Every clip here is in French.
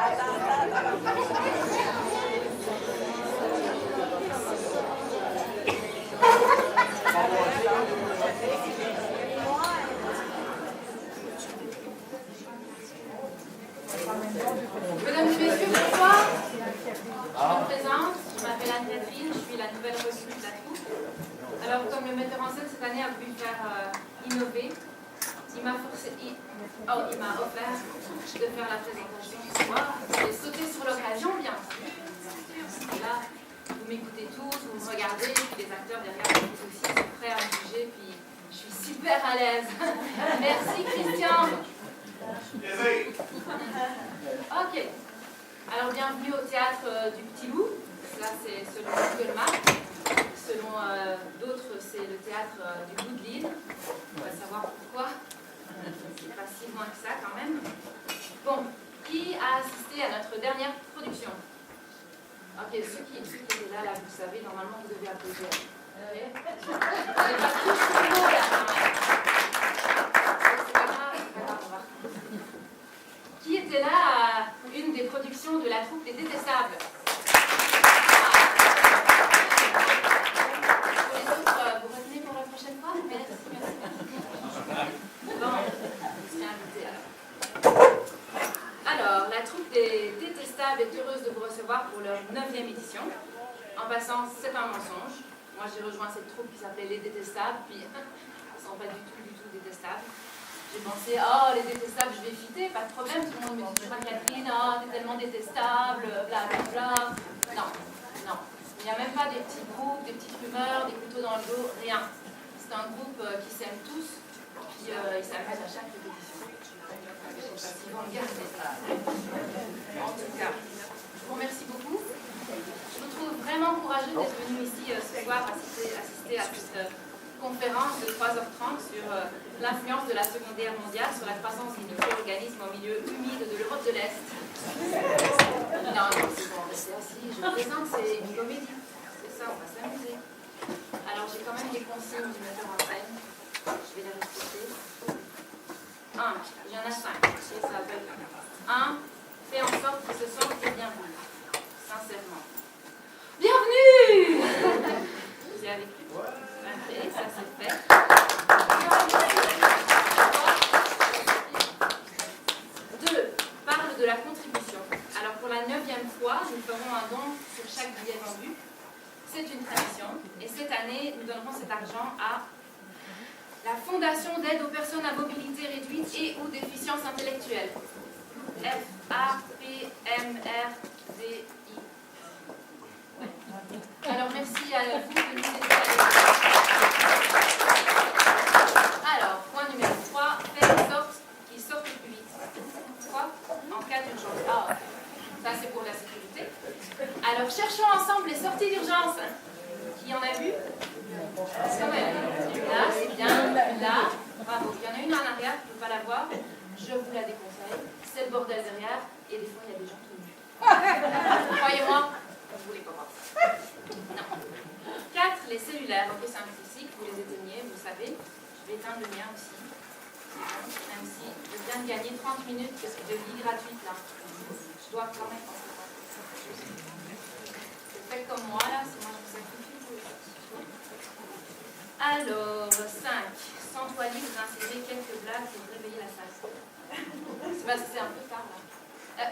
Mesdames et messieurs, bonsoir. Je me présente, je m'appelle Anne-Catherine, je suis la nouvelle recrue de la troupe. Alors, comme le metteur en scène cette année a voulu faire innover, il m'a offert de faire la présentation ce soir. J'ai sauté sur l'occasion, bien sûr. Et là, vous m'écoutez tous, vous me regardez, puis les acteurs derrière vous aussi sont prêts à me juger, puis je suis super à l'aise. Merci Christian. Ok. Alors, bienvenue au théâtre du Petit Loup. Là, c'est selon Google Maps. Selon d'autres, c'est le théâtre du Bout de l'île. On va savoir pourquoi. C'est pas si loin que ça, quand même. Bon, qui a assisté à notre dernière production? Ok, ceux qui étaient là, vous savez, normalement, vous devez applaudir. Okay. Vous n'avez pas tous le mot, là, quand même. C'est pas grave, on va. Qui était là à une des productions de la troupe des Détestables? Pour les autres, vous retenez pour la prochaine fois? Merci. Bon, je suis invitée alors. Alors, la troupe des Détestables est heureuse de vous recevoir pour leur 9e édition. En passant, c'est un mensonge. Moi, j'ai rejoint cette troupe qui s'appelait Les Détestables, puis ils ne sont pas du tout détestables. J'ai pensé, oh, les détestables, je vais fitter, pas de problème, tout le monde me dit toujours à Catherine, oh, t'es tellement détestable, blablabla. Non. Il n'y a même pas des petits groupes, des petites rumeurs, des couteaux dans le dos, rien. C'est un groupe qui s'aime tous, puis ils s'amusent à chaque répétition. Je ne sais pas s'ils vont le garder. En tout cas, je vous remercie beaucoup. Je vous trouve vraiment courageux d'être venu ici ce soir assister à cette conférence de 3h30 sur l'influence de la Seconde Guerre mondiale sur la croissance des micro-organismes au milieu humide de l'Europe de l'Est. Non, c'est bon, restez assis. Je vous présente, c'est une comédie. C'est ça, on va s'amuser. Alors, j'ai quand même des consignes du metteur en scène. Je vais les respecter. 1, il y en a 5. Ça s'appelle 1. Fais en sorte que ce soir tu es bienvenue. Sincèrement. Bienvenue! Vous y avez cru? Ok, ça c'est fait. 2. Parle de la contribution. Alors pour la 9e fois, nous ferons un don sur chaque billet vendu. C'est une tradition. Et cette année, nous donnerons cet argent à la Fondation d'aide aux personnes à mobilité réduite et ou déficience intellectuelle. FAPMRDI. Alors merci à vous de nous aider. Alors, point numéro 3, faire en sorte qu'ils sortent plus vite. Pourquoi? En cas d'urgence. Ah, ça c'est pour la sécurité. Alors, cherchons ensemble les sorties d'urgence. Qui en a vu? Quand même. Là, c'est bien. Là, bravo. Il y en a une en arrière, je ne peux pas la voir. Je vous la déconseille. C'est le bordel derrière. Et des fois, il y a des gens tout nus. Croyez-moi, vous ne voulez pas voir. Non. 4, les cellulaires. Ok, c'est un petit cycle. Vous les éteignez, vous savez. Je vais éteindre le mien aussi. Même si je viens de gagner 30 minutes de vie gratuite là. Je dois quand même penser ça. Faites comme moi là, c'est moi je vous sacrifie. Alors, 5. Sans toi libre d'insérer quelques blagues pour réveiller la salle. C'est parce que c'est un peu tard là.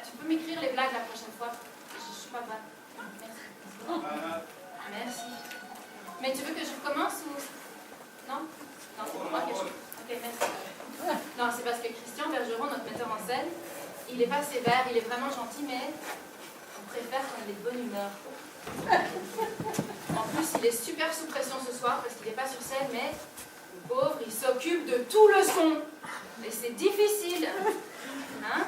Tu peux m'écrire les blagues la prochaine fois? Je ne suis pas bonne. Merci. Merci. Mais tu veux que je recommence ou... Non? Non, c'est pour moi que je... Ok, merci. Non, c'est parce que Christian Bergeron, notre metteur en scène, il n'est pas sévère, il est vraiment gentil, mais on préfère quand il est de bonne humeur. En plus, il est super sous pression ce soir parce qu'il n'est pas sur scène, mais le pauvre, il s'occupe de tout le son. Et c'est difficile. Hein?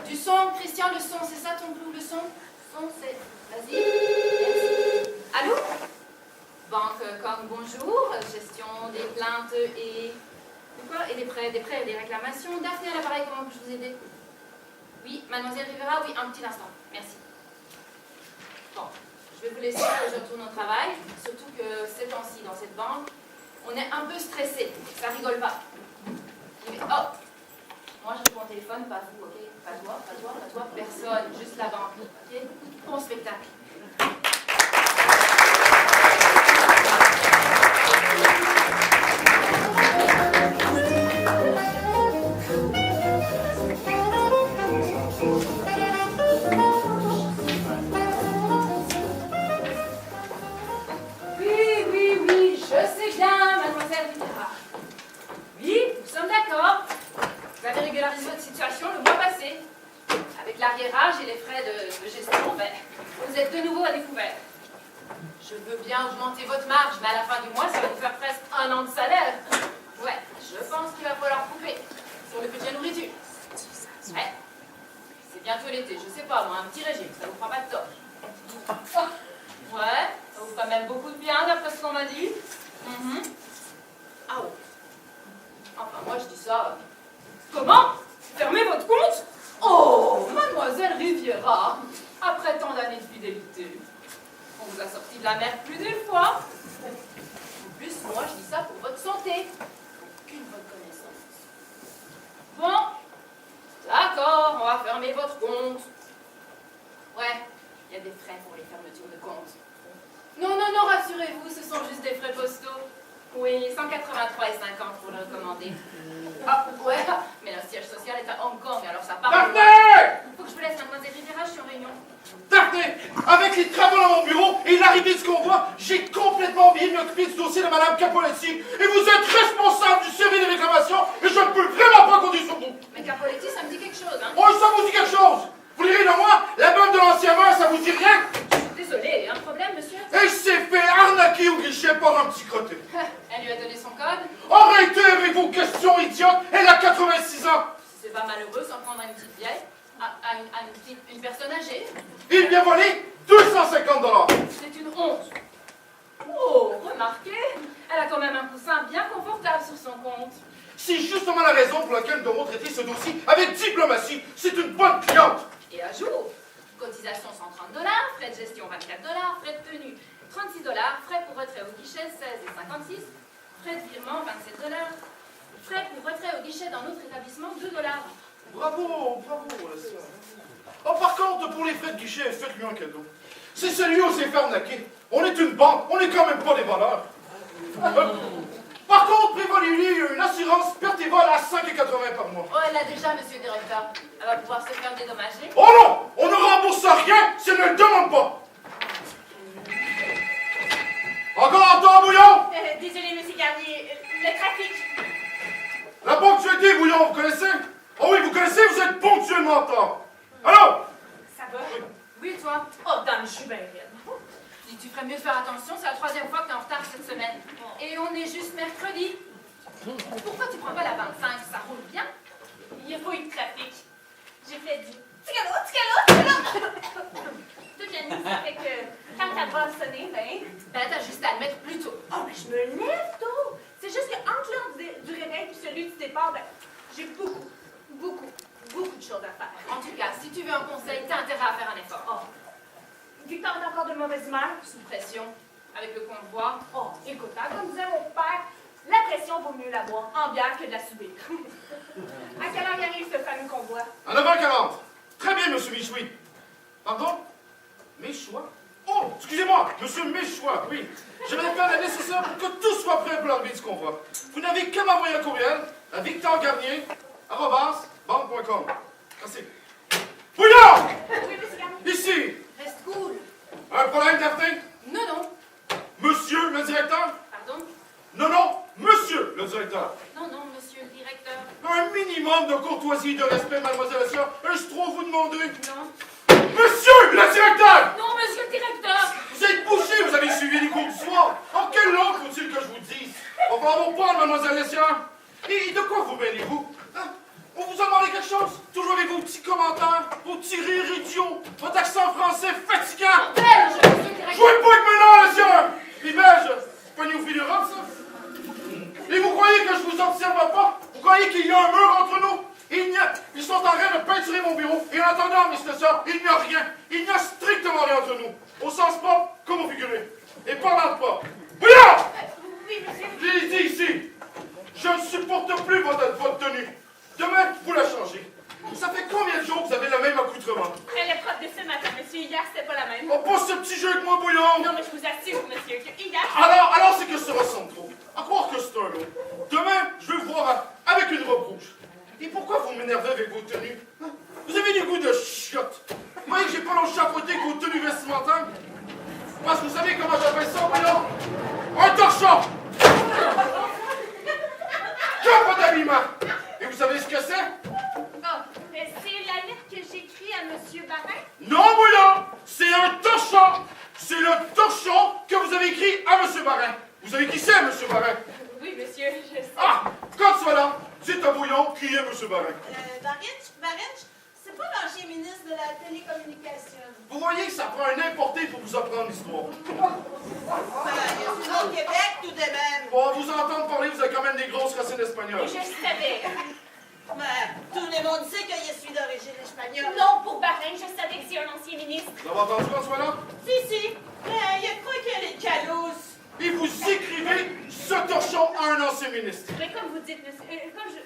Du son, Christian, le son, c'est ça ton clou, le son? Son, c'est... Vas-y. Merci. Allô? Banque comme bonjour, gestion des plaintes et... Quoi? Et des prêts et des réclamations. Daphné à l'appareil, comment puis-je vous aider? Oui, mademoiselle Rivera, oui, un petit instant. Merci. Bon, je vais vous laisser, je retourne au travail. Surtout que ces temps-ci, dans cette banque, on est un peu stressé. Ça rigole pas. Oh! Moi, je réponds au téléphone, pas vous, ok? Pas toi, pas toi, pas toi, personne, juste la banque, ok? Bon spectacle. Oui, je sais bien, mademoiselle Riviera. Oui, nous sommes d'accord. Vous avez régularisé votre situation le mois passé. Avec l'arriérage et les frais de gestion, ben, vous êtes de nouveau à découvert. Je veux bien augmenter votre marge, mais à la fin du mois, ça va vous faire presque 1 an de salaire. Ouais, je pense qu'il va falloir couper sur le budget nourriture. Ouais, c'est bientôt l'été, je sais pas moi, un petit régime, ça vous fera pas de tort. Ouais, ça vous fera même beaucoup de bien d'après ce qu'on m'a dit. Ah ouais. Enfin, moi je dis ça. Comment? Fermez votre compte? Oh, mademoiselle Riviera, après tant d'années de fidélité, on vous a sorti de la mer plus d'une fois. En plus, moi je dis ça pour votre santé. Aucune reconnaissance. Bon, d'accord, on va fermer votre compte. Ouais, il y a des frais pour les fermetures de compte. Non, rassurez-vous, ce sont juste des frais postaux. Oui, 183,50 pour le recommander. Ah, ouais, mais le siège social est à Hong Kong, alors ça part... Daphné! Faut que je vous laisse, mademoiselle Riviera, je suis en réunion. Daphné! Avec les travaux dans mon bureau et l'arrivée de ce convoi, j'ai complètement oublié de m'occuper de ce dossier de madame Capoletti. Et vous êtes responsable du suivi des réclamations et je ne peux vraiment pas compter sur vous. Mais Capoletti, ça me dit quelque chose, hein? Oh, ça vous dit quelque chose? Vous lirez de moi? La meuf de l'ancien maire, ça vous dit rien? Désolée, un problème, monsieur? Elle s'est fait arnaquer au guichet par un petit crotté. Elle lui a donné son code? Arrêtez avec vos questions idiotes, elle a 86 ans. Si c'est pas malheureux, s'en prendre à une petite vieille, à une personne âgée. Il lui a volé 250 $. C'est une honte. Oh, remarquez, elle a quand même un coussin bien confortable sur son compte. C'est justement la raison pour laquelle nous devons traiter ce dossier avec diplomatie. C'est une bonne cliente. Et à jour, cotisation 130 $, frais de gestion 24 $, frais de tenue 36 $, frais pour retrait au guichet 16,56 $, frais de virement 27 $, frais pour retrait au guichet dans notre établissement 2 $. Bravo, la sœur. Oh, par contre, pour les frais de guichet, faites-lui un cadeau. C'est celui où s'est fait arnaquer. On est une banque, on n'est quand même pas des voleurs. Par contre, prévoyez-lui une assurance perte et vol à 5,80 € par mois. Oh, elle l'a déjà, monsieur le directeur. Elle va pouvoir se faire dédommager. Oh non! On ne rembourse rien si elle ne le demande pas. Encore un temps, Bouillon? Désolé, monsieur Garnier, le trafic. La ponctualité, Bouillon, vous connaissez? Oh oui, vous connaissez, vous êtes ponctuellement en temps. Allô? Ça va? Oui, toi? Oh, dame, je suis bien raide. Dis, tu ferais mieux de faire attention, c'est la 3e fois que t'es en retard cette semaine. Et on est juste mercredi. Pourquoi tu prends pas la 25? Ça roule bien. Il n'y a pas eu de trafic. J'ai fait du ticalo. Toute la nuit, ça fait que quand ta brosse sonnait, Ben, t'as juste à le mettre plus tôt. oh, mais je me lève tôt. C'est juste que entre l'heure du réveil et celui du départ, j'ai beaucoup de choses à faire. En tout cas, si tu veux un conseil, t'as intérêt à faire un effort. Oh. Victor est encore de mauvaise humeur. Sous pression, avec le convoi. Oh, écoute, hein, comme disait mon père, la pression vaut mieux la boire en bière que de la subir. À quelle heure arrive ce fameux convoi? À 9h40. Très bien, monsieur Michoui. Pardon? Méchois? Oh, excusez-moi, monsieur Méchois, oui. Je vais faire le nécessaire pour que tout soit prêt pour l'arrivée du convoi. Vous n'avez qu'à m'envoyer un courriel à victorgarnier@banque.com. Merci. Bouillon! Oui, monsieur Garnier. Ici! Reste cool. Un problème, Daphné? Non. Monsieur le directeur? Pardon? Non, monsieur le directeur. Non, monsieur le directeur. Un minimum de courtoisie et de respect, mademoiselle la sœur. Est-ce trop vous demander? Non. Monsieur le directeur! Non, monsieur le directeur! Vous êtes bouché, vous avez suivi les cours du soir. En quelle langue faut-il que je vous dise? On va avoir pas, mademoiselle Lessière. Et de quoi vous mêlez-vous? Hein? On vous a demandé quelque chose? Toujours avec vos petits commentaires, vos petits rires idiots, votre accent français fatigant. Belge, monsieur le directeur! Jouez pas avec maintenant, Lessière! Les Belges, c'est pas une au fil d'Europe, ça? Et vous croyez que je vous observe pas? Vous croyez qu'il y a un mur entre nous? Ils sont en train de peinturer mon bureau. Et en attendant, mes sœurs, il n'y a rien. Il n'y a strictement rien entre nous. Au sens propre comme au figuré. Et parlant de propre. Bouillon! Oui, monsieur. Je l'ai dit ici. Je ne supporte plus votre tenue. Demain, vous la changez. Non! Que pas d'habillement! Et vous savez ce que c'est? C'est la lettre que j'ai écrite à M. Barrin. Non, Bouillon! C'est un torchon! C'est le torchon que vous avez écrit à M. Barrin. Vous savez qui c'est, M. Barrin? Oui, monsieur, je sais. Ah! Quand tu vas là, dites à Bouillon qui est M. Barrin. Barrinch, c'est pas l'ancien ministre de la télécommunication. Vous voyez que ça prend un importé pour vous apprendre l'histoire. Je suis au Québec tout de même. Bon, à vous entendre parler, vous avez quand même des grosses racines espagnoles. Je savais. Tout le monde sait que je suis d'origine espagnole. Non, pour Barrin, je savais que c'est un ancien ministre. Vous avez entendu quand tu vas là? Si. Je crois qu'elle est jalouse. Et vous écrivez ce torchon à un ancien ministre. Mais comme vous dites, monsieur,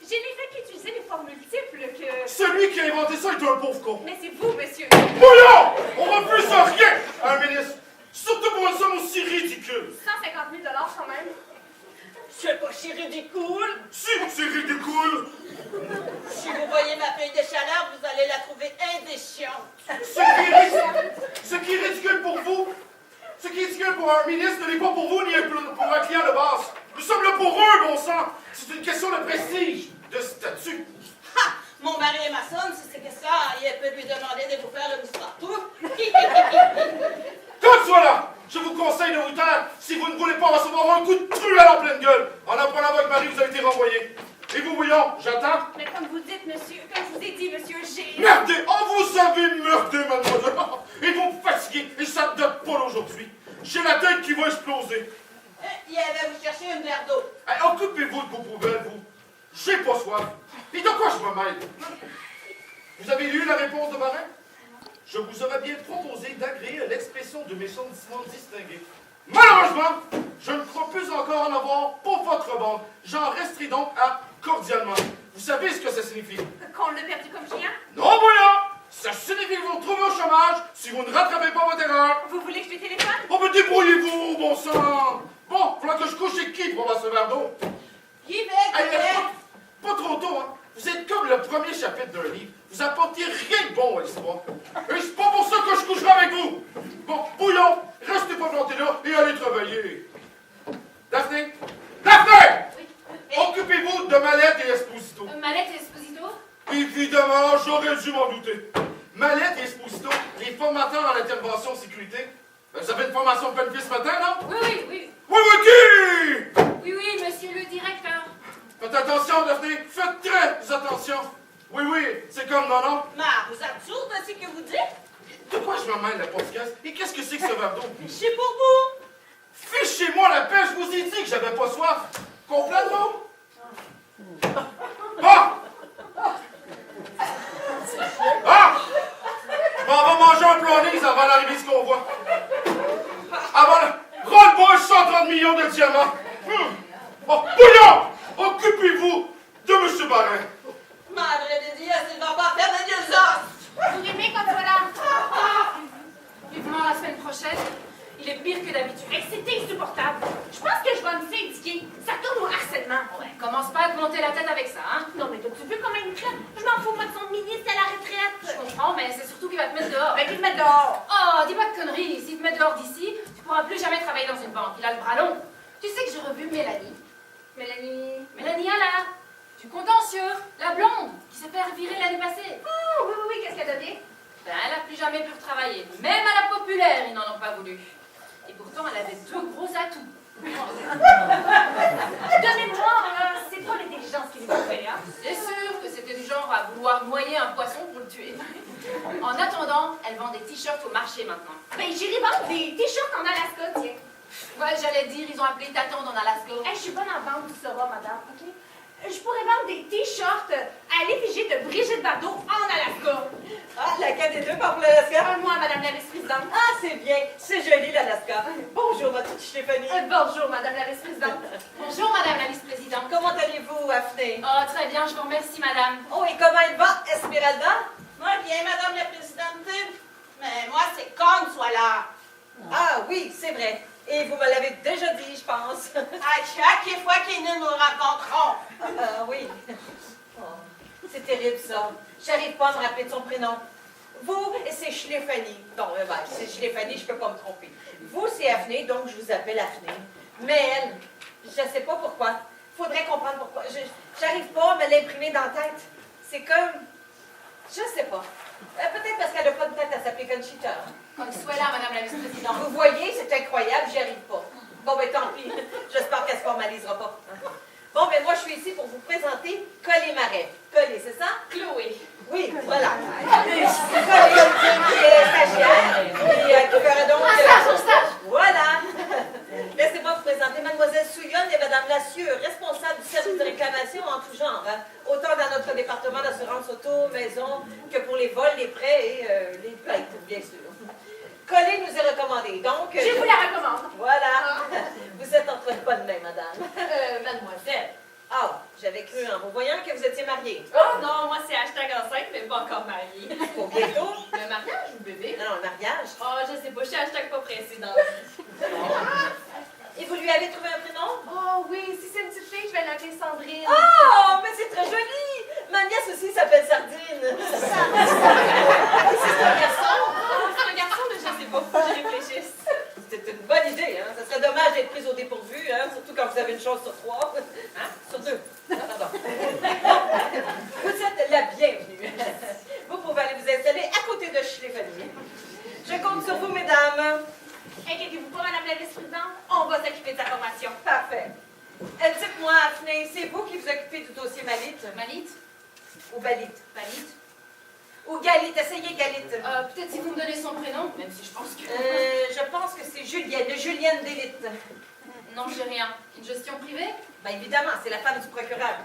j'ai les fait qu'utiliser les formes multiples que... Celui qui a inventé ça est un pauvre con. Mais c'est vous, monsieur. Bouillon! On refuse rien à un ministre. Surtout pour une somme aussi ridicule. 150 000 quand même. C'est pas si ridicule. Si, c'est ridicule. Si vous voyez ma feuille de chaleur, vous allez la trouver indéciente. Ce qui est ridicule pour vous, ce qui est ridicule pour un ministre ne l'est pas pour vous ni pour un client de base. Nous sommes là pour eux, bon sang. C'est une question de prestige, de statut. Ha! Mon mari est maçon, si c'est que ça, il peut lui demander de vous faire le moustatou. Quand voilà, je vous conseille de vous taire si vous ne voulez pas recevoir un coup de truelle en pleine gueule. En apprenant votre mari, vous avez été renvoyé. Et vous, Bouillon, j'attends. Mais comme vous dites, monsieur, comme je vous ai dit, monsieur, j'ai... Merdez! Oh, vous avez merdé, mademoiselle! Et vous me fatiguez, et ça ne date pas d'aujourd'hui. J'ai la tête qui va exploser. Il allait vous chercher une verre d'eau. Hey, occupez-vous de vos poubelles, vous. J'ai pas soif. Et de quoi je me mêle? Vous avez lu la réponse de Barrin? Je vous aurais bien proposé d'agréer à l'expression de mes sentiments distingués. Malheureusement, je ne crois plus encore en avoir pour votre bande. J'en resterai donc à cordialement. Vous savez ce que ça signifie? Qu'on l'a perdu comme client? Non, Bouillon! Ça signifie que vous retrouvez au chômage si vous ne rattrapez pas votre erreur. Vous voulez que je lui téléphone? Oh, mais débrouillez-vous, bon sang! Bon, faudra que je couche chez qui pour avoir ce verre d'eau? Qui Hey, va, pas trop tôt, hein? Vous êtes comme le premier chapitre d'un livre. Vous apportez rien de bon à l'histoire. Et c'est pas pour ça que je coucherai avec vous. Bon, Bouillon, restez pas plantés là et allez travailler. Daphné! Daphné! Occupez-vous de Mallette et Esposito. Mallette et Esposito? Évidemment, j'aurais dû m'en douter. Mallette et Esposito, les formateurs en intervention sécurité. Vous avez une formation de planifiée ce matin, non? Oui. Oui, qui? Oui, monsieur le directeur. Faites attention, Daphné. Faites très attention. Oui, c'est comme non. Ma, vous êtes sourde de ce que vous dites? De quoi je m'emmène la podcast? Et qu'est-ce que c'est que ce verre d'eau? C'est pour vous. Fichez-moi la paix, je vous ai dit que j'avais pas soif. Complètement. Ah! Je m'en vais manger un plonise avant l'arrivée du convoi. Roll-boy 130 millions de diamants. Oh, Bouillon! Occupez-vous de M. Barrin. Madre de Dieu, il va pas faire de Dieu ça. Vous aimez comme voilà? Vivement la semaine prochaine. Il est pire que d'habitude. Hey, c'est insupportable. Je pense que je vais me syndiquer. Ça tourne au harcèlement. Ouais, commence pas à te monter la tête avec ça, hein? Non, mais t'as-tu vu comment il me traite? Je m'en fous, moi, de son ministre à la Je retraite. comprends, mais c'est surtout qu'il va te mettre dehors. Mais qu'il me met dehors. Oh, dis pas de conneries. S'il te met dehors d'ici, tu pourras plus jamais travailler dans une banque. Il a le bras long. Tu sais que j'ai revu Mélanie. Mélanie Allard. Du contentieux. La blonde qui s'est fait virer l'année passée. Oh, oui, qu'est-ce qu'elle devient? Ben, elle a plus jamais pu retravailler. Même à la populaire, ils n'en ont pas voulu. Et pourtant, elle avait deux gros atouts. De mémoire, c'est pas l'intelligence qui nous fait, hein? C'est sûr que c'était du genre à vouloir noyer un poisson pour le tuer. En attendant, elle vend des t-shirts au marché maintenant. Ben, j'irai vendre des t-shirts en Alaska, tiens. Ouais, j'allais dire, ils ont appelé ta tante en Alaska. Hey, je suis bonne en vente, tu sauras, madame, OK? Je pourrais vendre des t-shirts à l'effigie de Brigitte Bardot en Alaska. Ah, laquelle des deux par l'Alaska? Moi, madame la vice-présidente. Ah, c'est bien. C'est joli, l'Alaska. Bonjour, ma petite Stéphanie. Bonjour, madame la vice-présidente. Bonjour, madame la vice-présidente. Comment allez-vous, Daphné? Oh, très bien, je vous remercie, madame. Oh, et comment il va, Esmeralda? Moi, bien, madame la présidente. Mais moi, c'est qu'on soit là. Ah oui, c'est vrai. Et vous me l'avez déjà dit, je pense. À chaque fois que nous nous rencontrons. Oui. Oh, c'est terrible, ça. J'arrive pas à me rappeler de son prénom. Vous, c'est Stéphanie. Non, c'est Stéphanie, je peux pas me tromper. Vous, c'est Daphné, donc je vous appelle Daphné. Mais elle, je sais pas pourquoi. Faudrait comprendre pourquoi. J'arrive pas à me l'imprimer dans la tête. C'est comme... Je sais pas. Peut-être parce qu'elle n'a pas de tête à s'appeler Conchita. Soit là, Madame la Vice-Présidente. Vous voyez, c'est incroyable, j'y arrive pas. Bon, ben tant pis. J'espère qu'elle se formalisera pas. Bon, ben moi, je suis ici pour vous présenter Collet Marais. Collet, c'est ça? Chloé. Oui, voilà. Collet, qui est stagiaire, qui fera donc... Un stage! Voilà. Laissez-moi vous présenter Mademoiselle Souillonne et Madame Lassieux, responsables du service de réclamation en tout genre. Hein. Autant dans notre département d'assurance auto, maison, que pour les vols, les prêts et les plaintes, bien sûr. Collet nous est recommandé, donc... Je vous la recommande. Voilà. Vous êtes entre bonnes mains, madame. Mademoiselle. Ah, j'avais cru en vous voyant que vous étiez mariée. Oh non, moi c'est hashtag enceinte, mais pas encore mariée. Pour bientôt. Le mariage ou le bébé? Non, le mariage. Oh, je sais pas, je suis hashtag pas pressée dans la vie. Et vous lui avez trouvé un prénom? Oh oui, si c'est une petite fille, je vais l'appeler Sandrine. Oh, mais c'est très joli! Ma nièce aussi s'appelle Sardine. C'est un garçon? C'est un garçon, mais je sais pas, faut que je réfléchisse. C'est une bonne idée, hein? Ça serait dommage d'être prise au dépourvu, hein? Surtout quand vous avez une chance sur 3. Hein? Sur 2. Pardon. Vous êtes la bienvenue. Vous pouvez aller vous installer à côté de Stéphanie. Je compte sur vous, mesdames. Inquiétez-vous pas, Madame la Vice-Présidente, on va s'occuper de sa formation. Parfait. Dites-moi, Afné, c'est vous qui vous occupez du dossier Malit? Malit? Ou Balit? Malit? Ou Galit? Essayez Galit. Peut-être si vous me donnez son prénom, même si je pense que... Je pense que c'est Julienne d'élite. Non, j'ai rien. Une gestion privée? Ben évidemment, c'est la femme du procureur.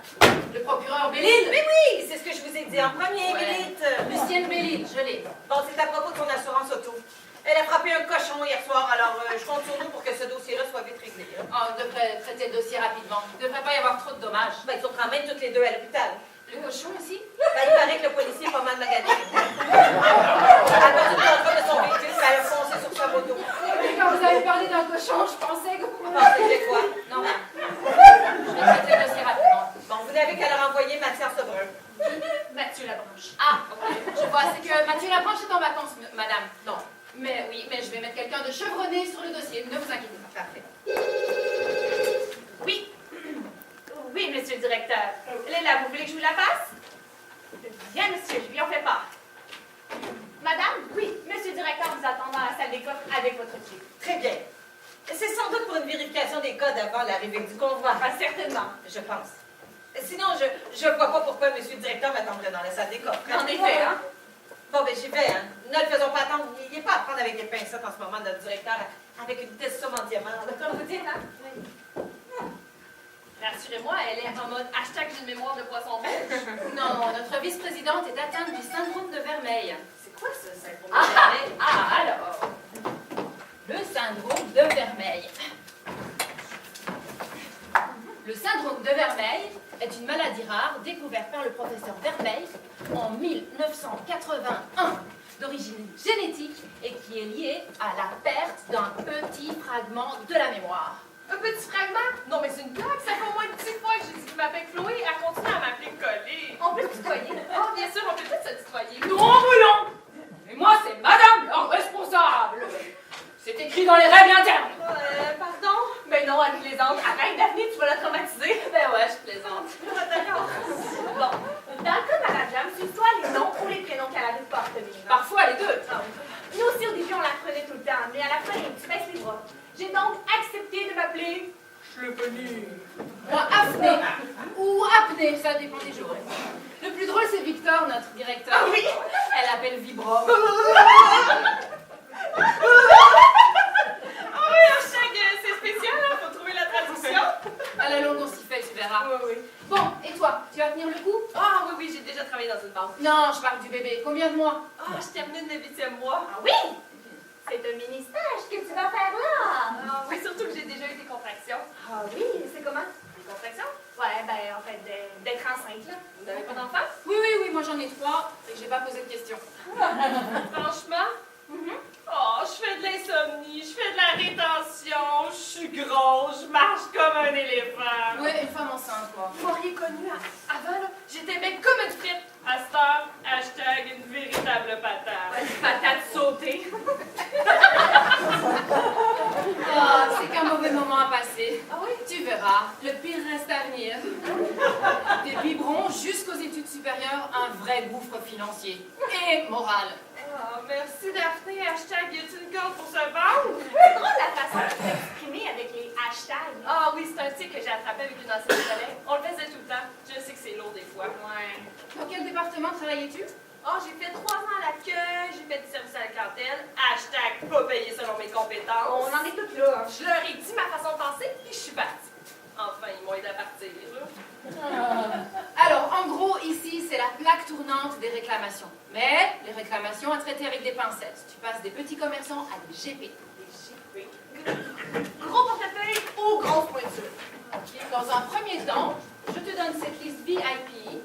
Le procureur Béline? Mais oui, c'est ce que je vous ai dit en premier, Ouais. Bélite. Lucienne Béline, je l'ai. Bon, c'est à propos de son assurance auto. Elle a frappé un cochon hier soir, alors je compte sur nous pour que ce dossier-là soit vite réglé. Hein. Oh, on devrait traiter le dossier rapidement. Il ne devrait pas y avoir trop de dommages. Ben, ils sont quand même toutes les deux à l'hôpital. Le cochon aussi? Ben, il paraît que le policier est pas mal magané. À cause du contrôle de son véhicule, elle a foncé sur sa moto. Quand vous avez parlé d'un cochon, je pensais que... Vous pensez que c'est quoi? Non, je vais traiter le dossier rapidement. Bon, vous n'avez qu'à leur envoyer Mathias Lebrun. Mathieu Labranche. Ah, ok. Je vois, c'est que Mathieu Labranche est en vacances, madame. Non. Mais oui, mais je vais mettre quelqu'un de chevronné sur le dossier, ne vous inquiétez pas. Parfait. Oui. Oui, monsieur le directeur. Elle est là, vous voulez que je vous la passe? Bien, monsieur, je lui en fais part. Madame, oui, monsieur le directeur vous attend dans la salle des coffres avec votre clé. Très bien. C'est sans doute pour une vérification des codes avant l'arrivée du convoi. Ah, certainement. Je pense. Sinon, je vois pas pourquoi monsieur le directeur m'attendrait dans la salle des coffres. En effet, hein? Bon, ben j'y vais, hein. Ne le faisons pas attendre. Il n'est pas à prendre avec des pincettes en ce moment, notre directeur, avec une telle somme en diamant. Comme vous dites, hein? Oui. Rassurez-moi, elle est en mode hashtag j'ai une mémoire de poisson rouge. Non, notre vice-présidente est atteinte du syndrome de Vermeil. C'est quoi ce syndrome de Vermeil? Alors, le syndrome de Vermeil. Le syndrome de Vermeil est une maladie rare découverte par le professeur Vermeil en 1981, d'origine génétique et qui est liée à la perte d'un petit fragment de la mémoire. Un petit fragment? Non, mais c'est une blague, ça fait au moins 10 fois que j'ai dit que je m'appelle Chloé, elle continue à m'appeler Collet. On peut se tutoyer? Oh, bien sûr, on peut peut-être se tutoyer. Nous voulons! Et moi, c'est Madame la responsable! C'est écrit dans les règles internes! Pardon? Mais non, elle plaisante. Arrête, Daphné, tu vas la traumatiser. Ben ouais, je plaisante. D'accord. Bon, dans le cas de Madame Jam, c'est soit les noms ou les prénoms qu'elle arrive pas à retenir. Parfois les deux. Ah oui. Nous aussi, au début, on la prenait tout le temps, mais à la fin, tu baisses les bras. J'ai donc accepté de m'appeler Schleppeny. Moi, Afné. Ou Apné, ça dépend des jours. Le plus drôle, c'est Victor, notre directeur. Ah oui? Elle appelle Vibrom. Ah oui, hashtag, c'est spécial, hein? Faut trouver la traduction. À la longue, on s'y fait, tu verras. Oui, oui. Bon, et toi, tu vas tenir le coup? Ah oui, oui, j'ai déjà travaillé dans une banque. Non, je parle du bébé. Combien de mois? Ah, je termine le 8e mois. Ah oui? C'est un mini-stage que tu vas faire là. Ah oui, surtout que j'ai déjà eu des contractions. Ah oui, c'est comment? Des contractions? Ouais, ben en fait, d'être enceinte, là. Vous n'avez pas d'enfant? Oui, oui, oui, moi j'en ai 3 et j'ai pas posé de questions. Franchement? Oh, je fais de l'insomnie, je fais de la rétention, je suis grosse, je marche comme un éléphant. Oui, une femme enceinte, quoi. Vous m'auriez connue avant, là, j'étais belle comme une frite. À cette heure, hashtag une véritable patate. Ouais, une patate sautée. Oh, Ah, c'est qu'un mauvais moment à passer. Ah oui? Tu verras, le pire reste à venir. Des biberons jusqu'aux études supérieures, un vrai gouffre financier et moral. Oh, merci Daphné. Hashtag, y a-t-il une corde pour se vendre? C'est drôle la façon de s'exprimer avec les hashtags. Ah oui, c'est un tic que j'ai attrapé avec une ancienne collègue. On le faisait tout le temps. Je sais que c'est lourd des fois. Ouais. Dans quel département travaillais-tu? Oh, j'ai fait 3 ans à l'accueil, j'ai fait du service à la clientèle. Hashtag, pas payé selon mes compétences. On en est toutes là. Je leur ai dit ma façon de penser, puis je suis partie. Enfin, ils m'ont aidé à partir. Alors, en gros, ici, c'est la plaque tournante des réclamations. Mais les réclamations à traiter avec des pincettes. Tu passes des petits commerçants à des GP. Des GP. Gros portefeuille ou grosse pointure. Ok. Dans un premier temps, je te donne cette liste VIP.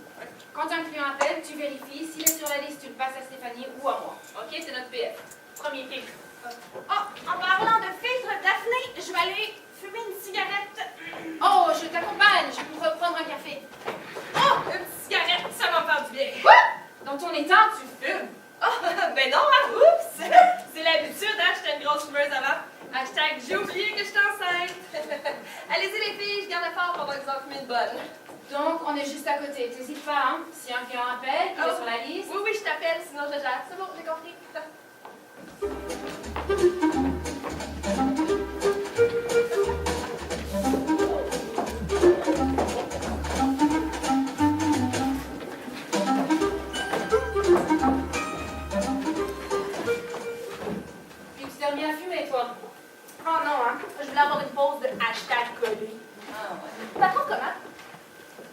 Quand un client appelle, tu vérifies. S'il est sur la liste, tu le passes à Stéphanie ou à moi. Ok, c'est notre PF. Premier filtre. Oh, en parlant de filtre, Daphné, je vais aller fumer une cigarette. Oh, je t'accompagne. Je peux reprendre un café. Oh, une cigarette, ça va faire du bien. Quoi? Dans ton état, tu fumes. Oh, ben non, hein, oups. C'est l'habitude, hein, j'étais une grosse fumeuse avant. Hashtag, j'ai oublié que j'étais enceinte. Allez-y les filles, je garde fort pour vous en fumer une bonne. Donc, on est juste à côté. T'hésites pas, hein? Si un client appelle, qu'il est sur la liste. Oui, je t'appelle, sinon je gère. C'est bon, j'ai compris. Puis tu t'es remis à fumer, toi. Oh non, hein. Je voulais avoir une pause de hashtag collé. Ah ouais. Patron, comment?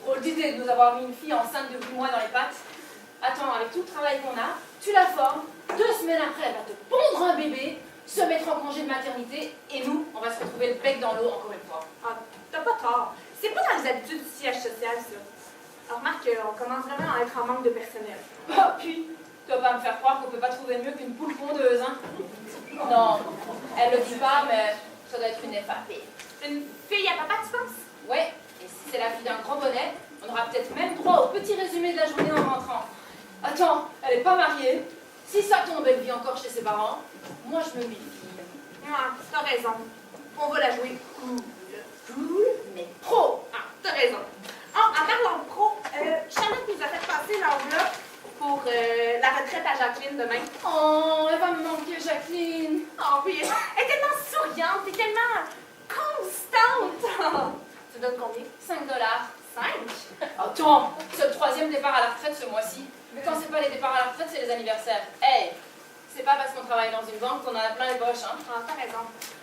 Drôle d'idée de nous avoir mis une fille enceinte de 8 mois dans les pattes. Attends, avec tout le travail qu'on a, tu la formes, 2 semaines après, elle va te pondre un bébé, se mettre en congé de maternité, et nous, on va se retrouver le bec dans l'eau encore une fois. Ah, t'as pas tort. C'est pas dans les habitudes du siège social, ça. Alors, remarque, on commence vraiment à être en manque de personnel. Ah, puis, tu vas pas me faire croire qu'on peut pas trouver mieux qu'une poule pondeuse, hein? Non, elle le dit pas, mais ça doit être une FAP. Une fille à papa, tu penses? Ouais, et si c'est la fille d'un grand bonnet, on aura peut-être même droit au petit résumé de la journée en rentrant. Attends, elle est pas mariée. Si ça tombe, elle vit encore chez ses parents. Moi, je me méfie. Ah, t'as raison. On va la jouer cool. Cool, mais pro. Ah, t'as raison. Oh, en parlant de pro, Charlotte nous a fait passer l'enveloppe pour la retraite à Jacqueline demain. Oh, elle va me manquer, Jacqueline. Oh oui, elle est tellement souriante et tellement constante. Tu donnes combien? 5 $. 5? Attends, c'est le 3e départ à la retraite ce mois-ci. Mais quand c'est pas les départs à la retraite, c'est les anniversaires. Hey, c'est pas parce qu'on travaille dans une banque qu'on en a plein les poches, hein. Ah, t'as raison.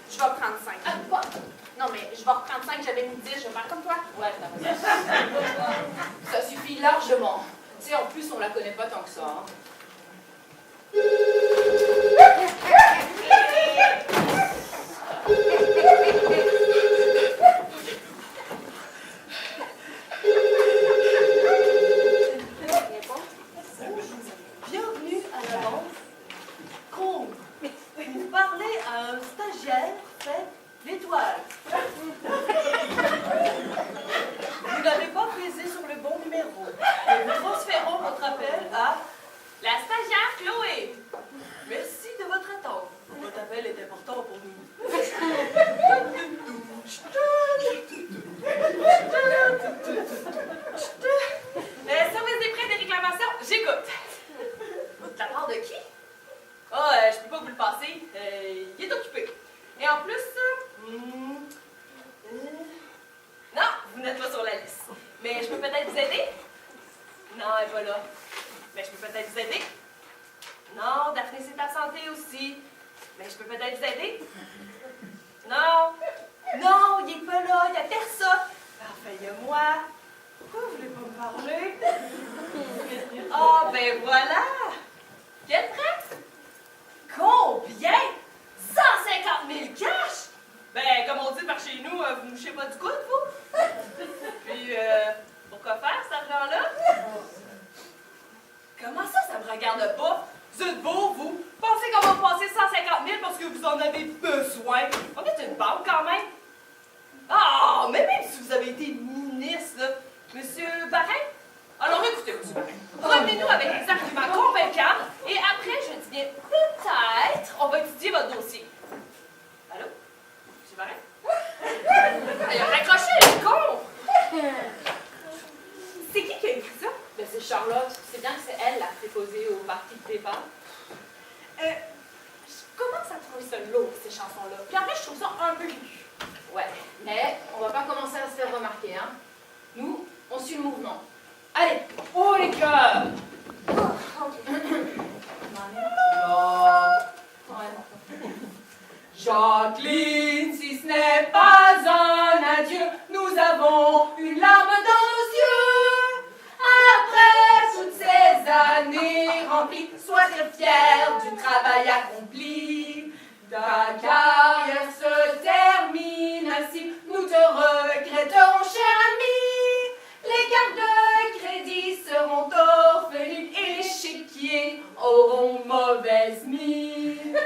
Je vais prendre 5. Ah, quoi? Non, mais je vais reprendre 5, j'avais mis 10, je vais faire comme toi. Ouais, t'as raison. Ça suffit largement. Tu sais, en plus, on la connaît pas tant que ça, hein. Bienvenue à l'avance. Combe, vous parlez à un stagiaire, faites l'étoile. Vous n'avez pas pesé sur le bon numéro. Et nous transférons votre appel à La stagiaire Chloé. merci de votre attente. Votre appel est important pour nous. Service des prêts et des réclamations, j'écoute. De la part de qui? Ah, je peux pas vous le passer. Il est occupé. Et en plus, non, vous n'êtes pas sur la liste. Mais je peux peut-être vous aider? Non, elle est pas là. Mais je peux peut-être vous aider? Non, Daphné s'est absentée aussi. Mais je peux peut-être vous aider? Non. Non, il est pas là, il y a personne. Enfin, il y a moi. Pourquoi vous voulez pas me parler? Ah, ben voilà. Qui êtes prête? Combien? 150 000 cash? Ben, comme on dit par chez nous, vous mouchez pas du coude, vous? Puis, pourquoi faire cet argent-là? Comment ça, ça me regarde pas? Vous êtes beau, vous? Pensez qu'on va passer 150 000 parce que vous en avez besoin? On est une banque quand même. Ah, mais même si vous avez été ministre, là, Monsieur Barrin? Alors écoutez, Monsieur Barrin, revenez-nous avec des arguments convaincants et après, je dis bien peut-être, on va étudier votre dossier. Allô? Monsieur Barret. Il a raccroché, le con! C'est qui a écrit ça? Ben, c'est Charlotte. C'est bien que c'est elle la préposée au parti de départ. Je commence à trouver ça lourd, ces chansons-là. Puis en plus, je trouve ça un peu aigu. Ouais, mais on va pas commencer à se faire remarquer, hein. Nous, on suit le mouvement. Allez, haut les cœurs! Jacqueline, si ce n'est pas un adieu, nous avons une larme dans nos yeux. Après toutes ces années remplies, sois très fière du travail accompli. Ta carrière se termine ainsi, nous te regretterons, cher ami. Les cartes de crédit seront orphelines et les chéquiers auront mauvaise mine.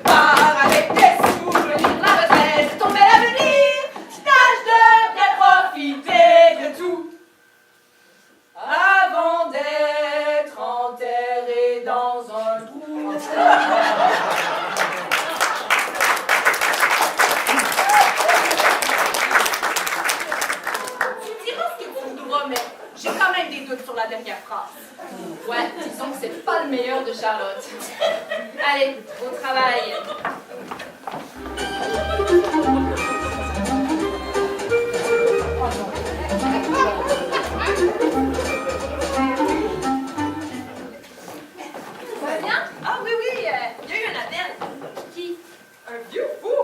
Pars avec tes souvenirs, la retraite, ton bel avenir. Tâche de bien profiter de tout avant d'être enterré dans un trou. Tu diras ce que tu voudras, mais j'ai quand même des doutes sur la dernière phrase. Ouais, disons que c'est pas le meilleur de Charlotte. Allez, au travail. Ça va bien? Ah oui, il y a eu un appel. Qui? Un vieux fou.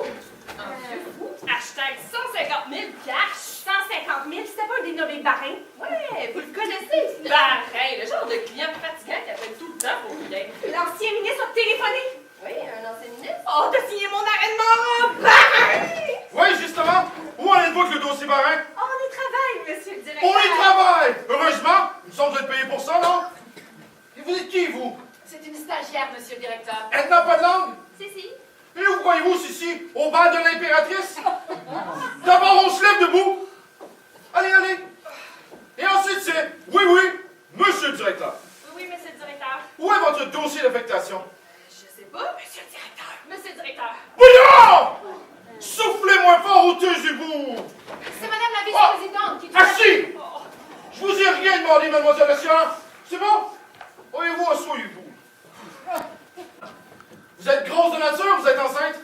Un vieux fou? Hashtag 150 000 cash. 150 000, c'était pas un dénommé Barin? Ouais, vous le connaissez. Barin, le genre de client fatigant qui appelle tout le temps pour rien. L'ancien ministre a téléphoné. Oui, un ancien ministre. Oh, t'as signé mon arrêt de mort! Barin! Oui, justement. Où en êtes-vous avec le dossier Barin? Oh, on y travaille, monsieur le directeur. On y travaille! Heureusement, nous sommes être payés pour ça, non? Et vous êtes qui, vous? C'est une stagiaire, monsieur le directeur. Elle n'a pas de langue? Si. Et où croyez-vous, ici, au bal de l'impératrice? D'abord, on se lève debout. Allez. Et ensuite, c'est oui, monsieur le directeur. Oui, monsieur le directeur. Où est votre dossier d'affectation? Je sais pas, monsieur le directeur. Monsieur le directeur. Bouillon! Soufflez-moi fort au bout. C'est madame la vice-présidente qui... Assis! Je vous ai rien demandé, mademoiselle la science. C'est bon? Voyez-vous, asseyez-vous. Vous êtes grosse de nature, vous êtes enceinte?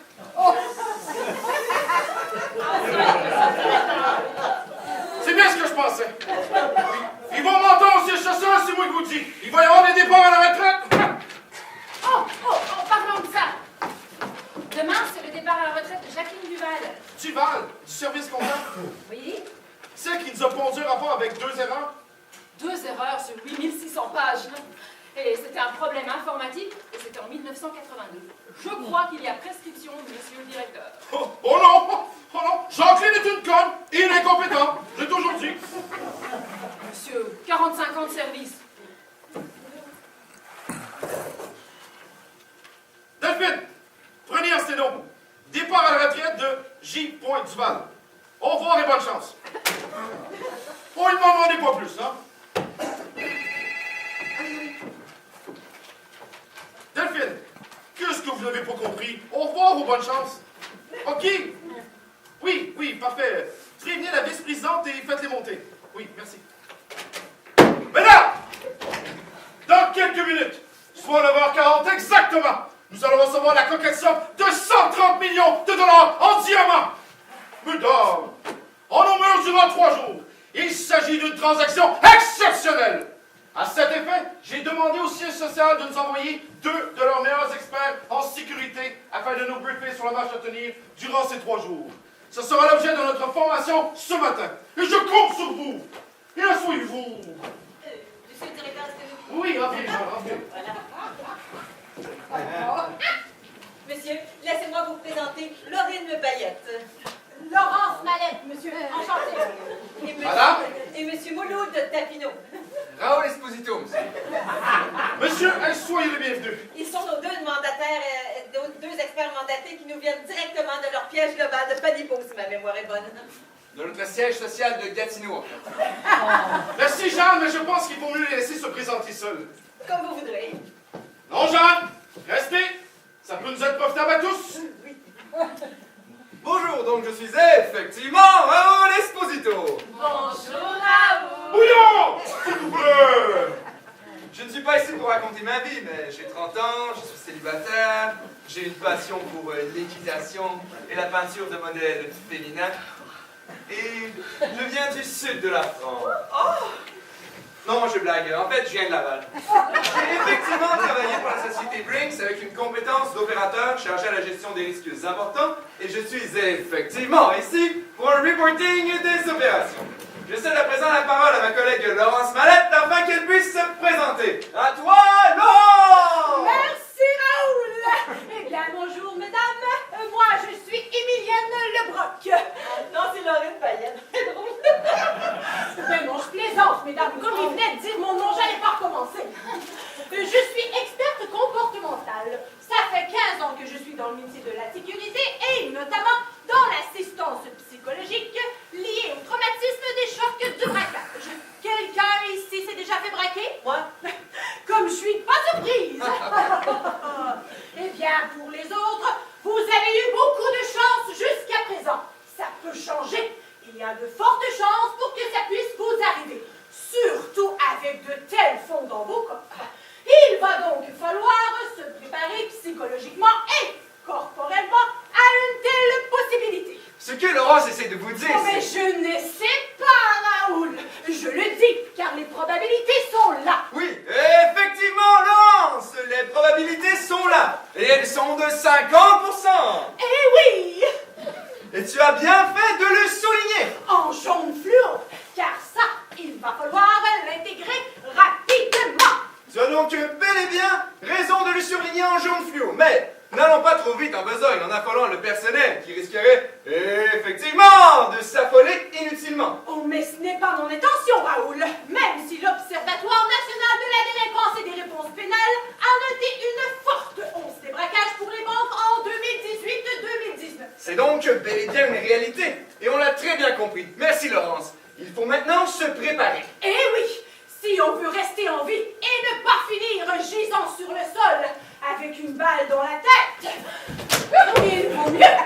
C'est bien ce que je pensais. Ils vont monter au siège social, c'est moi qui vous dis. Il va y avoir des départs à la retraite. Oh, parlons de ça. Demain, c'est le départ à la retraite de Jacqueline Duval. Duval, du service comptable. Oui? Celle qui nous a pondu un rapport avec 2 erreurs. 2 erreurs sur 8600 pages. Et c'était un problème informatique, et c'était en 1982. Je crois qu'il y a prescription, monsieur le directeur. Oh non, Jacqueline est une conne et une incompétente. J'ai toujours dit. Monsieur, 45 ans de service. Delphine, prenez un sténo. Départ à la retraite de J. Duval. Au revoir et bonne chance. Oh, il m'en demandait pas plus, hein? Delphine, qu'est-ce que vous n'avez pas compris? Au revoir ou bonne chance? OK? Oui, parfait. Prévenez la vice-présidente et faites-les monter. Oui, merci. Mesdames, dans quelques minutes, soit 9h40 exactement, nous allons recevoir la coquette somme de 130 millions de dollars en diamants. Mesdames, en nos murs durant 3 jours, il s'agit d'une transaction exceptionnelle. À cet effet, j'ai demandé au siège social de nous envoyer 2 de leurs meilleurs experts en sécurité afin de nous briefer sur la marche à tenir durant ces 3 jours. Ce sera l'objet de notre formation ce matin. Et je compte sur vous. Et asseyez-vous. Monsieur le directeur, est-ce que Oui, entrez, entrez. Monsieur, laissez-moi vous présenter Laurine Bayette. Laurence Mallette, monsieur. Enchantée. Et monsieur, Madame? Et monsieur Mouloud de Tapineau. Raoul Esposito, monsieur. Monsieur, soyez les bienvenus. Ils sont nos 2 mandataires, 2 experts mandatés qui nous viennent directement de leur piège global de Panipo, si ma mémoire est bonne. De notre siège social de Gatineau, en fait. Merci, Jeanne, mais je pense qu'il vaut mieux les laisser se présenter seuls. Comme vous voudrez. Non, Jeanne, restez. Ça peut nous être profitable à tous. Bonjour, donc je suis effectivement Raoul Esposito. Bonjour, Raoul. Bouillon! S'il vous plaît! Je ne suis pas ici pour raconter ma vie, mais j'ai 30 ans, je suis célibataire, j'ai une passion pour l'équitation et la peinture de modèles féminins. Et je viens du sud de la France. Oh! Non, je blague. En fait, je viens de Laval. J'ai effectivement travaillé pour la société Brinks avec une compétence d'opérateur chargé à la gestion des risques importants et je suis effectivement ici pour un reporting des opérations. Je cède à présent la parole à ma collègue Laurence Mallette afin qu'elle puisse se présenter. À toi, Laurence! Merci, Raoul. Eh bien, bonjour, mesdames. Moi, je suis Émilienne Lebroc. Non, c'est Laurine Payette. C'est drôle. Mais non, je plaisante, mesdames. Comme il venait de dire mon nom, j'allais pas recommencer. Je suis experte comportementale. Ça fait 15 ans que je suis dans le métier de la sécurité et notamment dans l'assistance psychologique liée au traumatisme des chocs de braquage. Quelqu'un ici s'est déjà fait braquer? Moi? Comme je suis pas surprise. Eh bien, pour les autres, vous avez eu beaucoup de chance jusqu'à présent. Ça peut changer. Il y a de fortes chances pour que ça puisse vous arriver. Surtout avec de tels fonds dans vos coffres. Il va donc falloir se préparer psychologiquement et corporellement à une telle possibilité. Ce que Laurence essaie de vous dire, Oh, mais c'est... je n'essaie pas, Raoul. Je le dis, car les probabilités sont là. Oui, effectivement, Laurence! Les probabilités sont là. Et elles sont de 50%. Eh oui! Et tu as bien fait de le souligner. En jaune fluo, car ça, il va falloir l'intégrer rapidement. Tu as donc bel et bien raison de le surligner en jaune fluo. Mais n'allons pas trop vite en besogne en affolant le personnel qui risquerait effectivement de s'affoler inutilement. Oh, mais ce n'est pas mon intention, Raoul. Même si l'Observatoire national de la délinquance et des réponses pénales a noté une forte hausse des braquages pour les banques en 2018-2019. C'est donc bel et bien une réalité. Et on l'a très bien compris. Merci Laurence. Il faut maintenant se préparer. Eh oui! Si on veut rester en vie et ne pas finir gisant sur le sol avec une balle dans la tête, il vaut mieux.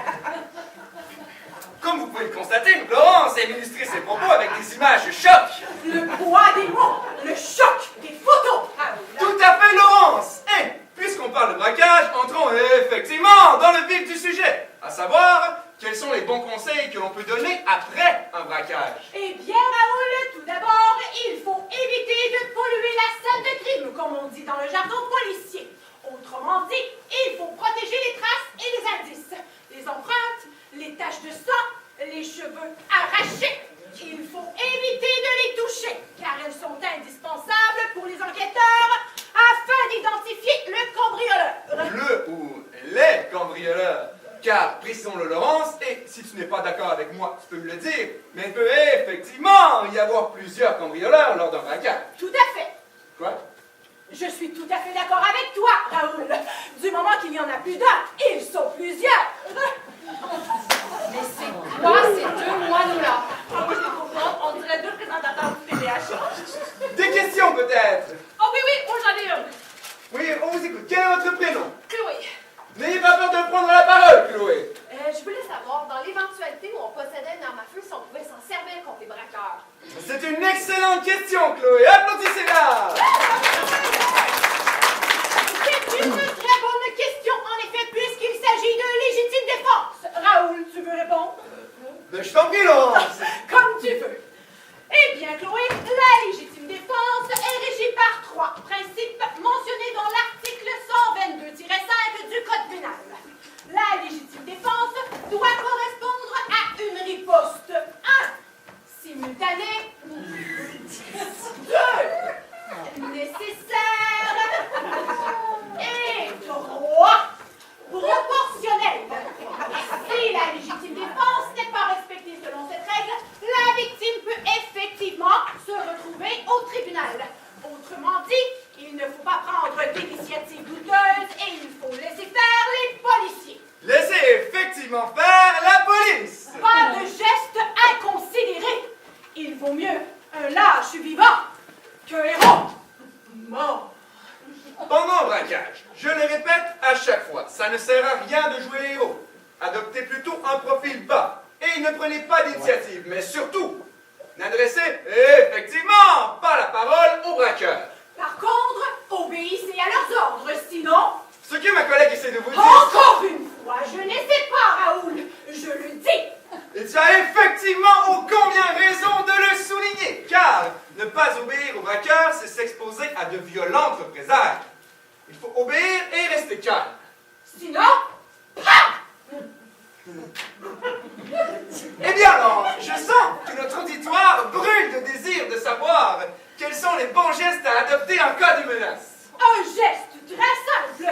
Comme vous pouvez le constater, Laurence a illustré ses propos avec des images chocs. Le poids des mots, le choc des photos. Tout à fait, Laurence. Et puisqu'on parle de braquage, entrons effectivement dans le vif du sujet. À savoir, quels sont les bons conseils que l'on peut donner après un braquage? Eh bien, Raoul, tout d'abord, il faut éviter de polluer la scène de crime, comme on dit dans le jargon policier. Autrement dit, il faut protéger les traces et les indices, les empreintes, les taches de sang, les cheveux arrachés. Il faut éviter de les toucher, car elles sont indispensables pour les enquêteurs afin d'identifier le cambrioleur. Le ou les cambrioleurs. Car, précisons-le Laurence, et si tu n'es pas d'accord avec moi, tu peux me le dire, mais il peut effectivement y avoir plusieurs cambrioleurs lors d'un braquage. Tout à fait. Quoi? Je suis tout à fait d'accord avec toi, Raoul. Du moment qu'il n'y en a plus d'un, ils sont plusieurs. Mais c'est quoi ces deux moineaux-là? Ah oui, je les comprends. On dirait deux présentateurs du TVH. Des questions peut-être? Oh oui, oui, moi j'en ai une. Oui, on vous écoute. Quel est votre prénom? Chloé. N'ayez pas peur de prendre la parole, Chloé. Je voulais savoir, dans l'éventualité où on possédait une arme à feu, si on pouvait s'en servir contre les braqueurs. C'est une excellente question, Chloé. Applaudissez-la. C'est une très bonne question, en effet, puisqu'il s'agit de légitime défense. Raoul, tu veux répondre? Je t'en prie, Laurence. Comme tu veux. Eh bien, Chloé, la légitime défense est régie par 3 principes mentionnés dans l'article 122-5 du Code pénal. La légitime défense doit correspondre à une riposte 1. Simultanée. 2. Nécessaire. Et 3. Proportionnelle. Si la légitime défense n'est pas respectée selon cette règle, la victime peut effectivement se retrouver au tribunal. Autrement dit, il ne faut pas prendre d'initiatives douteuses et il faut laisser faire les policiers. Laissez effectivement faire la police. Pas de gestes inconsidérés. Il vaut mieux un lâche vivant qu'un héros mort. Pendant un braquage, je le répète à chaque fois, ça ne sert à rien de jouer les héros. adoptez plutôt un profil bas et ne prenez pas d'initiative, mais surtout, n'adressez effectivement pas la parole aux braqueurs. Par contre, obéissez à leurs ordres, sinon... Ce que ma collègue essaie de vous dire... Encore une fois, je n'essaie pas, Raoul, je le dis. Et tu as effectivement ô combien raison de le souligner, car ne pas obéir aux braqueurs, c'est s'exposer à de violentes représailles. Il faut obéir et rester calme. Sinon... Ah! Eh bien alors, je sens que notre auditoire brûle de désir de savoir quels sont les bons gestes à adopter en cas de menace. Un geste très simple.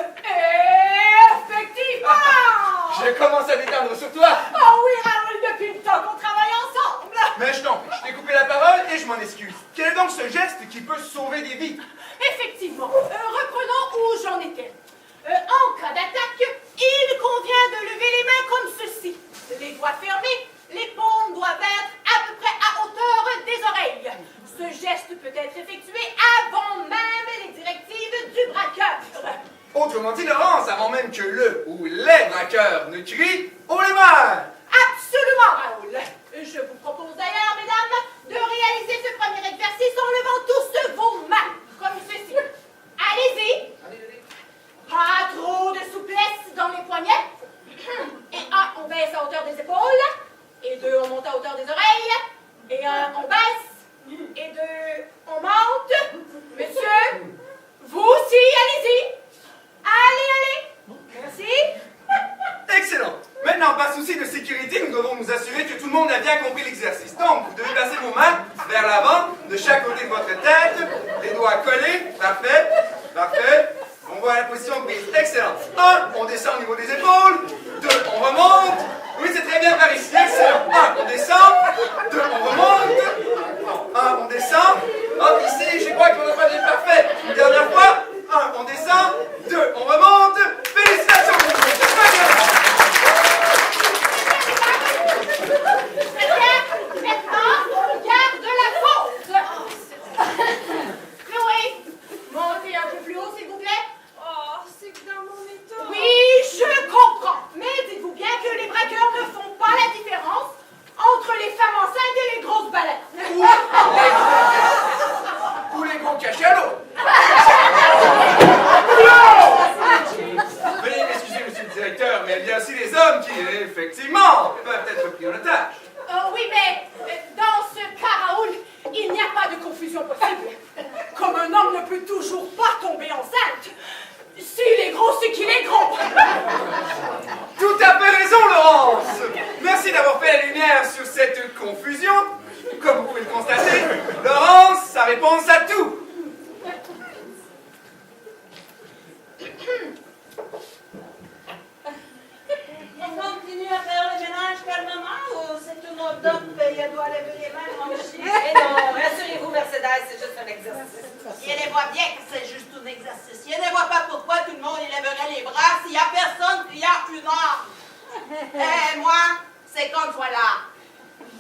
Effectivement! Je commence à détendre sur toi. Oh oui, Raoul, depuis le temps qu'on travaille ensemble. Mais je t'en prie, je t'ai coupé la parole et je m'en excuse. Quel est donc ce geste qui peut sauver des vies? Effectivement. Reprenons où j'en étais. En cas d'attaque, il convient de lever les mains comme ceci. Les doigts fermés, les paumes doivent être à peu près à hauteur des oreilles. Ce geste peut être effectué avant même les directives du braqueur. Autrement dit, Laurence, avant même que le ou les braqueurs ne crient « haut les mains ». Absolument, Raoul. Je vous propose d'ailleurs, mesdames, de réaliser ce premier exercice en levant tous vos mains, comme ceci. Allez-y. Pas trop de souplesse dans les poignets. Et 1, on baisse à hauteur des épaules. Et 2, on monte à hauteur des oreilles. Et 1, on baisse. Et 2, on monte. Monsieur, vous aussi, allez-y. Allez. Merci. Excellent. Maintenant, par souci de sécurité, nous devons nous assurer que tout le monde a bien compris l'exercice. Donc, vous devez passer vos mains vers l'avant, de chaque côté de votre tête, les doigts collés. Parfait. Parfait. On voit la position prise. Excellent. 1, on descend au niveau des épaules. 2, on remonte. Oui, c'est très bien par ici. Excellent. 1, on descend. 2, on remonte. 1, on descend. Hop, ici, je crois qu'on n'a pas bien parfait. Une dernière fois. 1, on descend. 2, on remonte. Félicitations. Très bien. Très bien. Maintenant, on garde la pause. Chloé, montez un peu plus haut, s'il vous plaît. Oh, c'est que dans mon état. Oui, je comprends. Mais dites-vous bien que les braqueurs ne font pas la différence entre les femmes enceintes et les grosses baleines. Ou les gros cachalots. Veuillez m'excuser, monsieur le directeur, mais il y a aussi les hommes qui, effectivement, peuvent être pris en otage. Oui, mais dans ce cas, Raoul, il n'y a pas de confusion possible. Comme un homme ne peut toujours pas tomber enceinte, s'il est gros, c'est qu'il est gros. Tout à fait raison, Laurence. Merci d'avoir fait la lumière sur cette confusion. Comme vous pouvez le constater, Laurence, sa réponse à tout. On continue à faire le ménage calmement ou c'est une autre dame qui doit lever les mains, mon chien? Eh non, rassurez-vous, Mercedes, c'est juste un exercice. Il les voit bien que c'est juste un exercice. Il ne voit pas pourquoi tout le monde lèverait les bras s'il n'y a personne qui a une arme. Eh, moi, c'est comme voilà.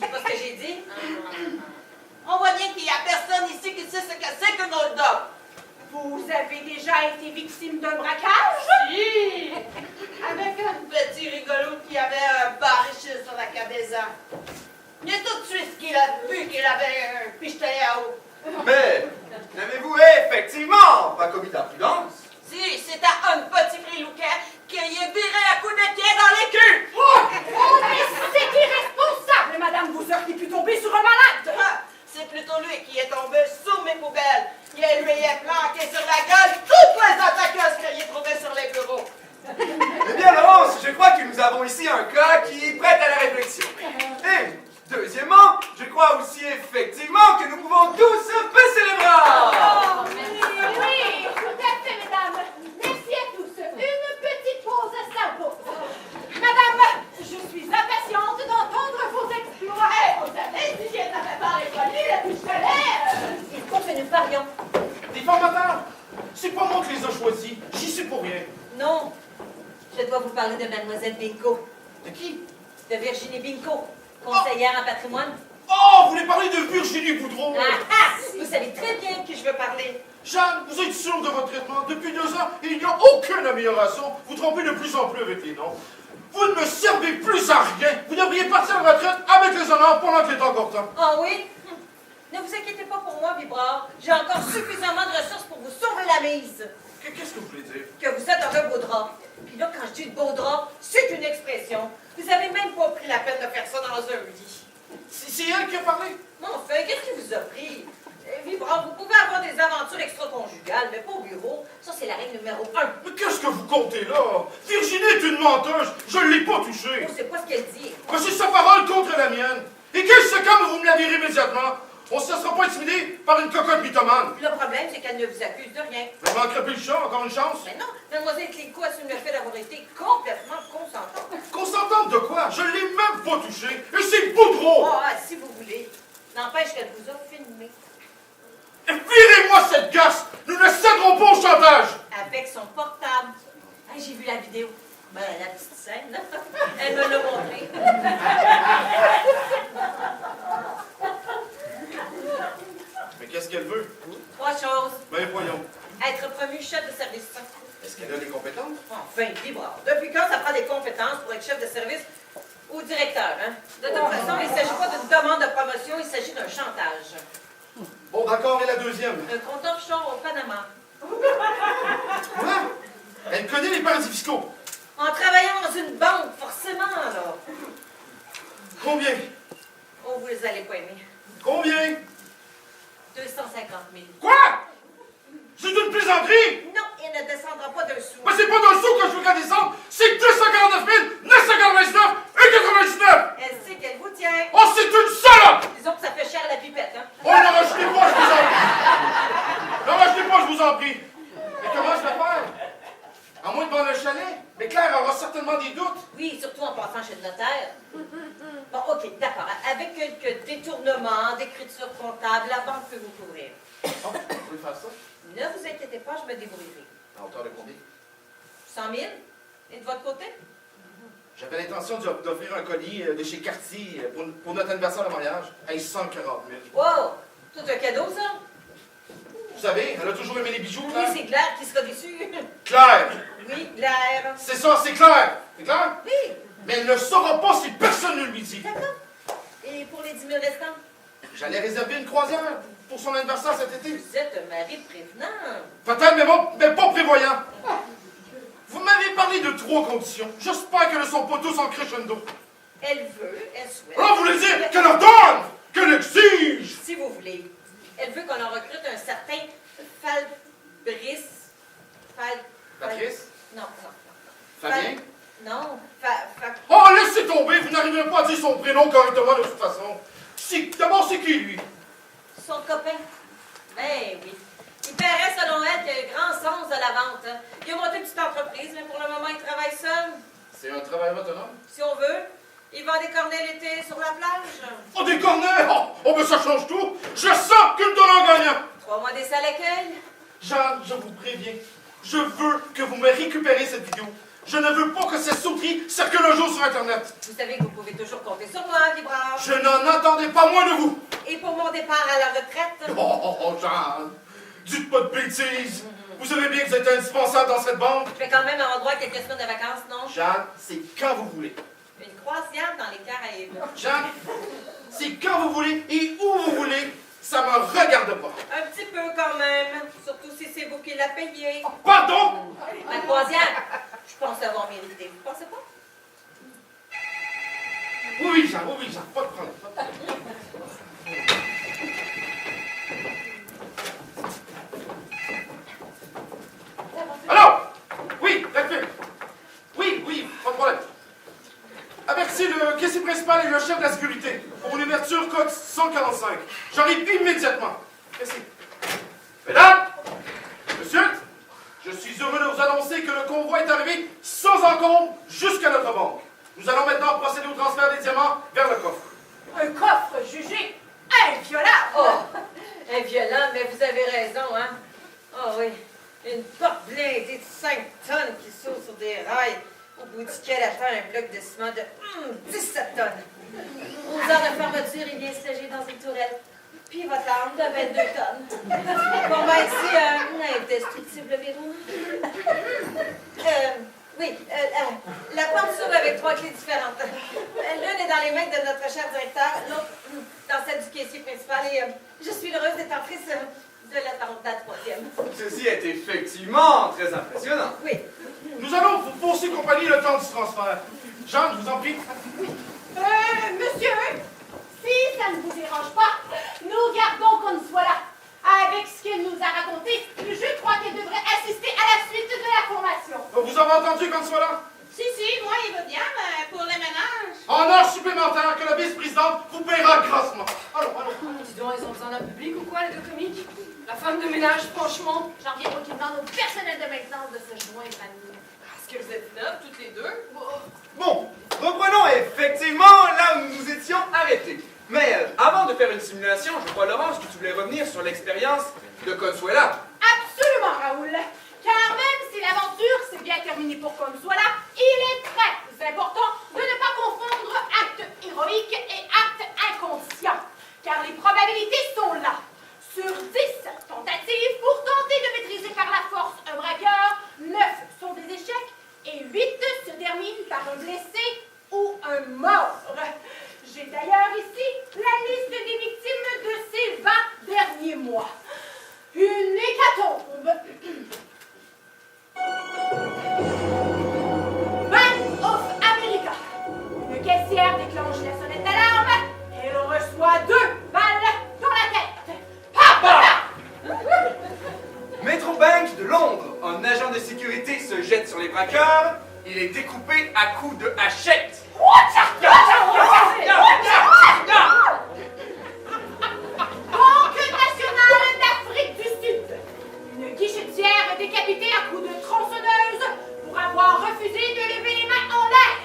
C'est pas ce que j'ai dit. On voit bien qu'il n'y a personne ici qui sait ce que c'est qu'un autre dame. Vous avez déjà été victime d'un braquage? Si! Avec un petit rigolo qui avait un barichet sur la cabeza. Mais tout de suite qu'il a vu qu'il avait un pistolet à eau. Mais n'avez-vous effectivement pas commis d'imprudence? Si, c'était un petit frilouquet qui y est viré à coups de pied dans les culs! Oh, mais c'est irresponsable, madame. Vous auriez pu tomber sur un malade. Ah, c'est plutôt lui qui est tombé sous mes poubelles. Il lui est planqué sur la gueule toutes les attaqueuses qu'il y a trouvées sur les bureaux. Eh bien, Laurence, je crois que nous avons ici un cas qui prête à la réflexion. Et, deuxièmement, je crois aussi effectivement que nous pouvons tous baisser les bras. Oui, tout à fait, mesdames. Merci à tous. Une petite pause s'impose. Madame, je suis impatiente d'entendre vos exploits. Vous savez, si je n'avais pas répondu le pistolet... Il faut que nous parlions. Des femmes, madame, c'est pas moi qui les ai choisis. J'y suis pour rien. Non, je dois vous parler de Mademoiselle Binko, De qui? de Virginie Binko, conseillère en patrimoine. Oh, vous voulez parler de Virginie Boudreau? Vous savez très bien de qui je veux parler. Jeanne, vous êtes sûre de votre traitement? Depuis 2 ans, il n'y a aucune amélioration. Vous trompez de plus en plus avec les noms. Vous ne me servez plus à rien. Vous devriez partir à la retraite avec les honneurs pendant qu'il est encore temps. Ah oui? Ne vous inquiétez pas pour moi, Vibrard. J'ai encore suffisamment de ressources pour vous sauver la mise. Qu'est-ce que vous voulez dire? Que vous êtes un beau drap. Puis là, quand je dis de beau drap, c'est une expression. Vous avez même pas pris la peine de faire ça dans un lit. C'est elle qui a parlé? Non, enfin, qu'est-ce qui vous a pris? Vibrard, vous pouvez avoir des aventures extra-conjugales, mais pas au bureau. Ça, c'est la règle numéro 1. Mais qu'est-ce que vous comptez là? Virginie est une menteuse. Je ne l'ai pas touchée. On sait pas ce qu'elle dit. Mais c'est sa parole contre la mienne. Et qu'est-ce que quand vous me la direz immédiatement? On ne se laissera pas intimider par une cocotte mythomane. Le problème, c'est qu'elle ne vous accuse de rien. Vous manquerez plus le chat, encore une chance? Mais non, mademoiselle Clicquot assume le fait d'avoir été complètement consentante. Consentante de quoi? Je ne l'ai même pas touchée. Et c'est Boudreau! Ah, si vous voulez. N'empêche qu'elle vous a filmé. Virez-moi cette gasse! Nous ne céderons pas au chantage! Avec son portable. Ah, j'ai vu la vidéo. Ben, la petite scène, elle me l'a montré. Mais qu'est-ce qu'elle veut? 3 choses. Ben voyons. Être promu chef de service. Est-ce qu'elle a les compétences? Enfin, Vibrard. Depuis quand ça prend des compétences pour être chef de service ou directeur, hein? De toute façon, il ne s'agit pas d'une demande de promotion, il s'agit d'un chantage. Bon, d'accord, et la deuxième? Un compte offshore au Panama. Quoi? Elle connaît les paradis fiscaux. En travaillant dans une banque, forcément, là. Combien? Oh, vous les allez pas aimer. Combien? 250 000. Quoi? C'est une plaisanterie! Non, il ne descendra pas d'un sou. Mais c'est pas d'un sou que je veux qu'elle descende, c'est 249 999 et 99! Elle sait qu'elle vous tient. Oh, c'est une salope! Disons que ça fait cher à la pipette, hein? Oh, ne rajoutez pas, je vous en prie! Ne rajoutez pas, je vous en prie! Mais comment je vais faire? À moins de vendre le chalet? Mais Claire aura certainement des doutes. Oui, surtout en passant chez le notaire. Bon, OK, d'accord. Avec quelques détournements, d'écriture comptable, la banque peut vous couvrir. Oh, vous pouvez faire ça? Ne vous inquiétez pas, je me débrouillerai. À hauteur de combien? 100 000? Et de votre côté? J'avais l'intention d'offrir un colis de chez Cartier pour notre anniversaire de mariage. Hey, 140 000. Wow! Tout un cadeau, ça? Vous savez, elle a toujours aimé les bijoux, Oui, Claire. c'est Claire qui sera déçue. Claire! Oui, Claire. C'est ça, c'est clair! C'est clair? Oui, Mais elle ne saura pas si personne ne lui dit. d'accord. Et pour les 10 000 restants? J'allais réserver une croisière pour son anniversaire cet été. Vous êtes un mari prévenant. Peut-être, mais pas prévoyant. Vous m'avez parlé de 3 conditions. J'espère qu'elles ne sont pas tous en crescendo. Elle veut, elle souhaite. Alors, vous voulez dire qu'elle ordonne, qu'elle exige? Si vous voulez. Elle veut qu'on en recrute un certain Fabrice. Patrice? Non. Fabien? Non, Oh, laissez tomber, vous n'arriverez pas à dire son prénom correctement de toute façon. D'abord, c'est qui, lui? son copain. Ben oui. Il paraît, selon elle, qu'il a un grand sens de la vente. Hein. Il a monté une petite entreprise, mais pour le moment, il travaille seul. C'est un travailleur autonome? Si on veut. Il vend des cornets l'été sur la plage. Oh, des cornets! Oh, mais ça change tout! Je sens qu'une donnant gagnant! 3 mois d'essai à l'accueil. Jeanne, je vous préviens, je veux que vous me récupérez cette vidéo. Je ne veux pas que cette sauterie circule un jour sur Internet. Vous savez que vous pouvez toujours compter sur moi, Vibrard. Je n'en attendais pas moins de vous. Et pour mon départ à la retraite. Oh, Jeanne, dites pas de bêtises. Vous savez bien que vous êtes indispensable dans cette banque. Je vais quand même avoir droit à quelques semaines de vacances, non? Jeanne, c'est quand vous voulez. Une croisière dans les Caraïbes. Jeanne, c'est quand vous voulez et où vous voulez. Ça me regarde pas. Un petit peu quand même. Surtout si c'est vous qui l'a payé. Pardon? Ma croisière, je pense avoir mérité. Vous pensez pas? Oui, Jeanne, pas de problème. Pas de problème. Allô? Oui, d'accord. Oui, pas de problème. Avertis le caissier principal et le chef de la sécurité pour une ouverture code 145. J'arrive immédiatement. Merci. Mesdames, monsieur, je suis heureux de vous annoncer que le convoi est arrivé sans encombre jusqu'à notre banque. Nous allons maintenant procéder au transfert des diamants vers le coffre. Un coffre jugé inviolable. Oh, inviolent, mais vous avez raison, hein? Oh oui, une porte blindée de 5 tonnes qui s'ouvre sur des rails, au bout duquel attend un bloc de ciment de 17 tonnes. 11 heures de fermeture, il vient se loger dans une tourelle. Puis votre arme de 22 tonnes. Bon, ben, ici, un indestructible verrou. Oui, la porte s'ouvre avec 3 clés différentes. L'une est dans les mains de notre cher directeur, l'autre dans celle du caissier principal, et je suis heureuse d'être en prise de la 3e. Ceci est effectivement très impressionnant. Oui. Nous allons vous poursuivre compagnie le temps du transfert. Jean, je vous en prie. Monsieur, si ça ne vous dérange pas, nous gardons Consuela. Avec ce qu'elle nous a raconté, je crois qu'elle devrait assister à la suite de la formation. Vous avez entendu qu'on soit là? Si, moi, il va bien, mais pour les ménages. En heure supplémentaire que la vice-présidente vous paiera grassement. Allons. Dis donc, ils ont besoin d'un public ou quoi, les deux comiques? La femme de ménage, franchement. J'en reviens pas qu'ils demandent au personnel de maintenance de se joindre à nous. Est-ce que vous êtes neuves, toutes les deux? Bon, reprenons effectivement là où nous étions arrêtés. Mais avant de faire une simulation, je crois, Laurence, que tu voulais revenir sur l'expérience de Consuela. Absolument, Raoul. Car même si l'aventure s'est bien terminée pour Consuela, il est très important de ne pas confondre acte héroïque et acte inconscient. Car les probabilités sont là. Sur 10 tentatives pour tenter de maîtriser par la force un braqueur, 9 sont des échecs et 8 se terminent par un blessé ou un mort. J'ai d'ailleurs ici la liste des victimes de ces 20 derniers mois. Une hécatombe. Bank of America. Une caissière déclenche la sonnette d'alarme. Elle reçoit 2 balles dans la tête. Metrobank de Londres, un agent de sécurité se jette sur les braqueurs. Il est découpé à coups de hachette. Banque nationale d'Afrique du Sud. Une guichetière est décapitée à coups de tronçonneuse pour avoir refusé de lever les mains en l'air.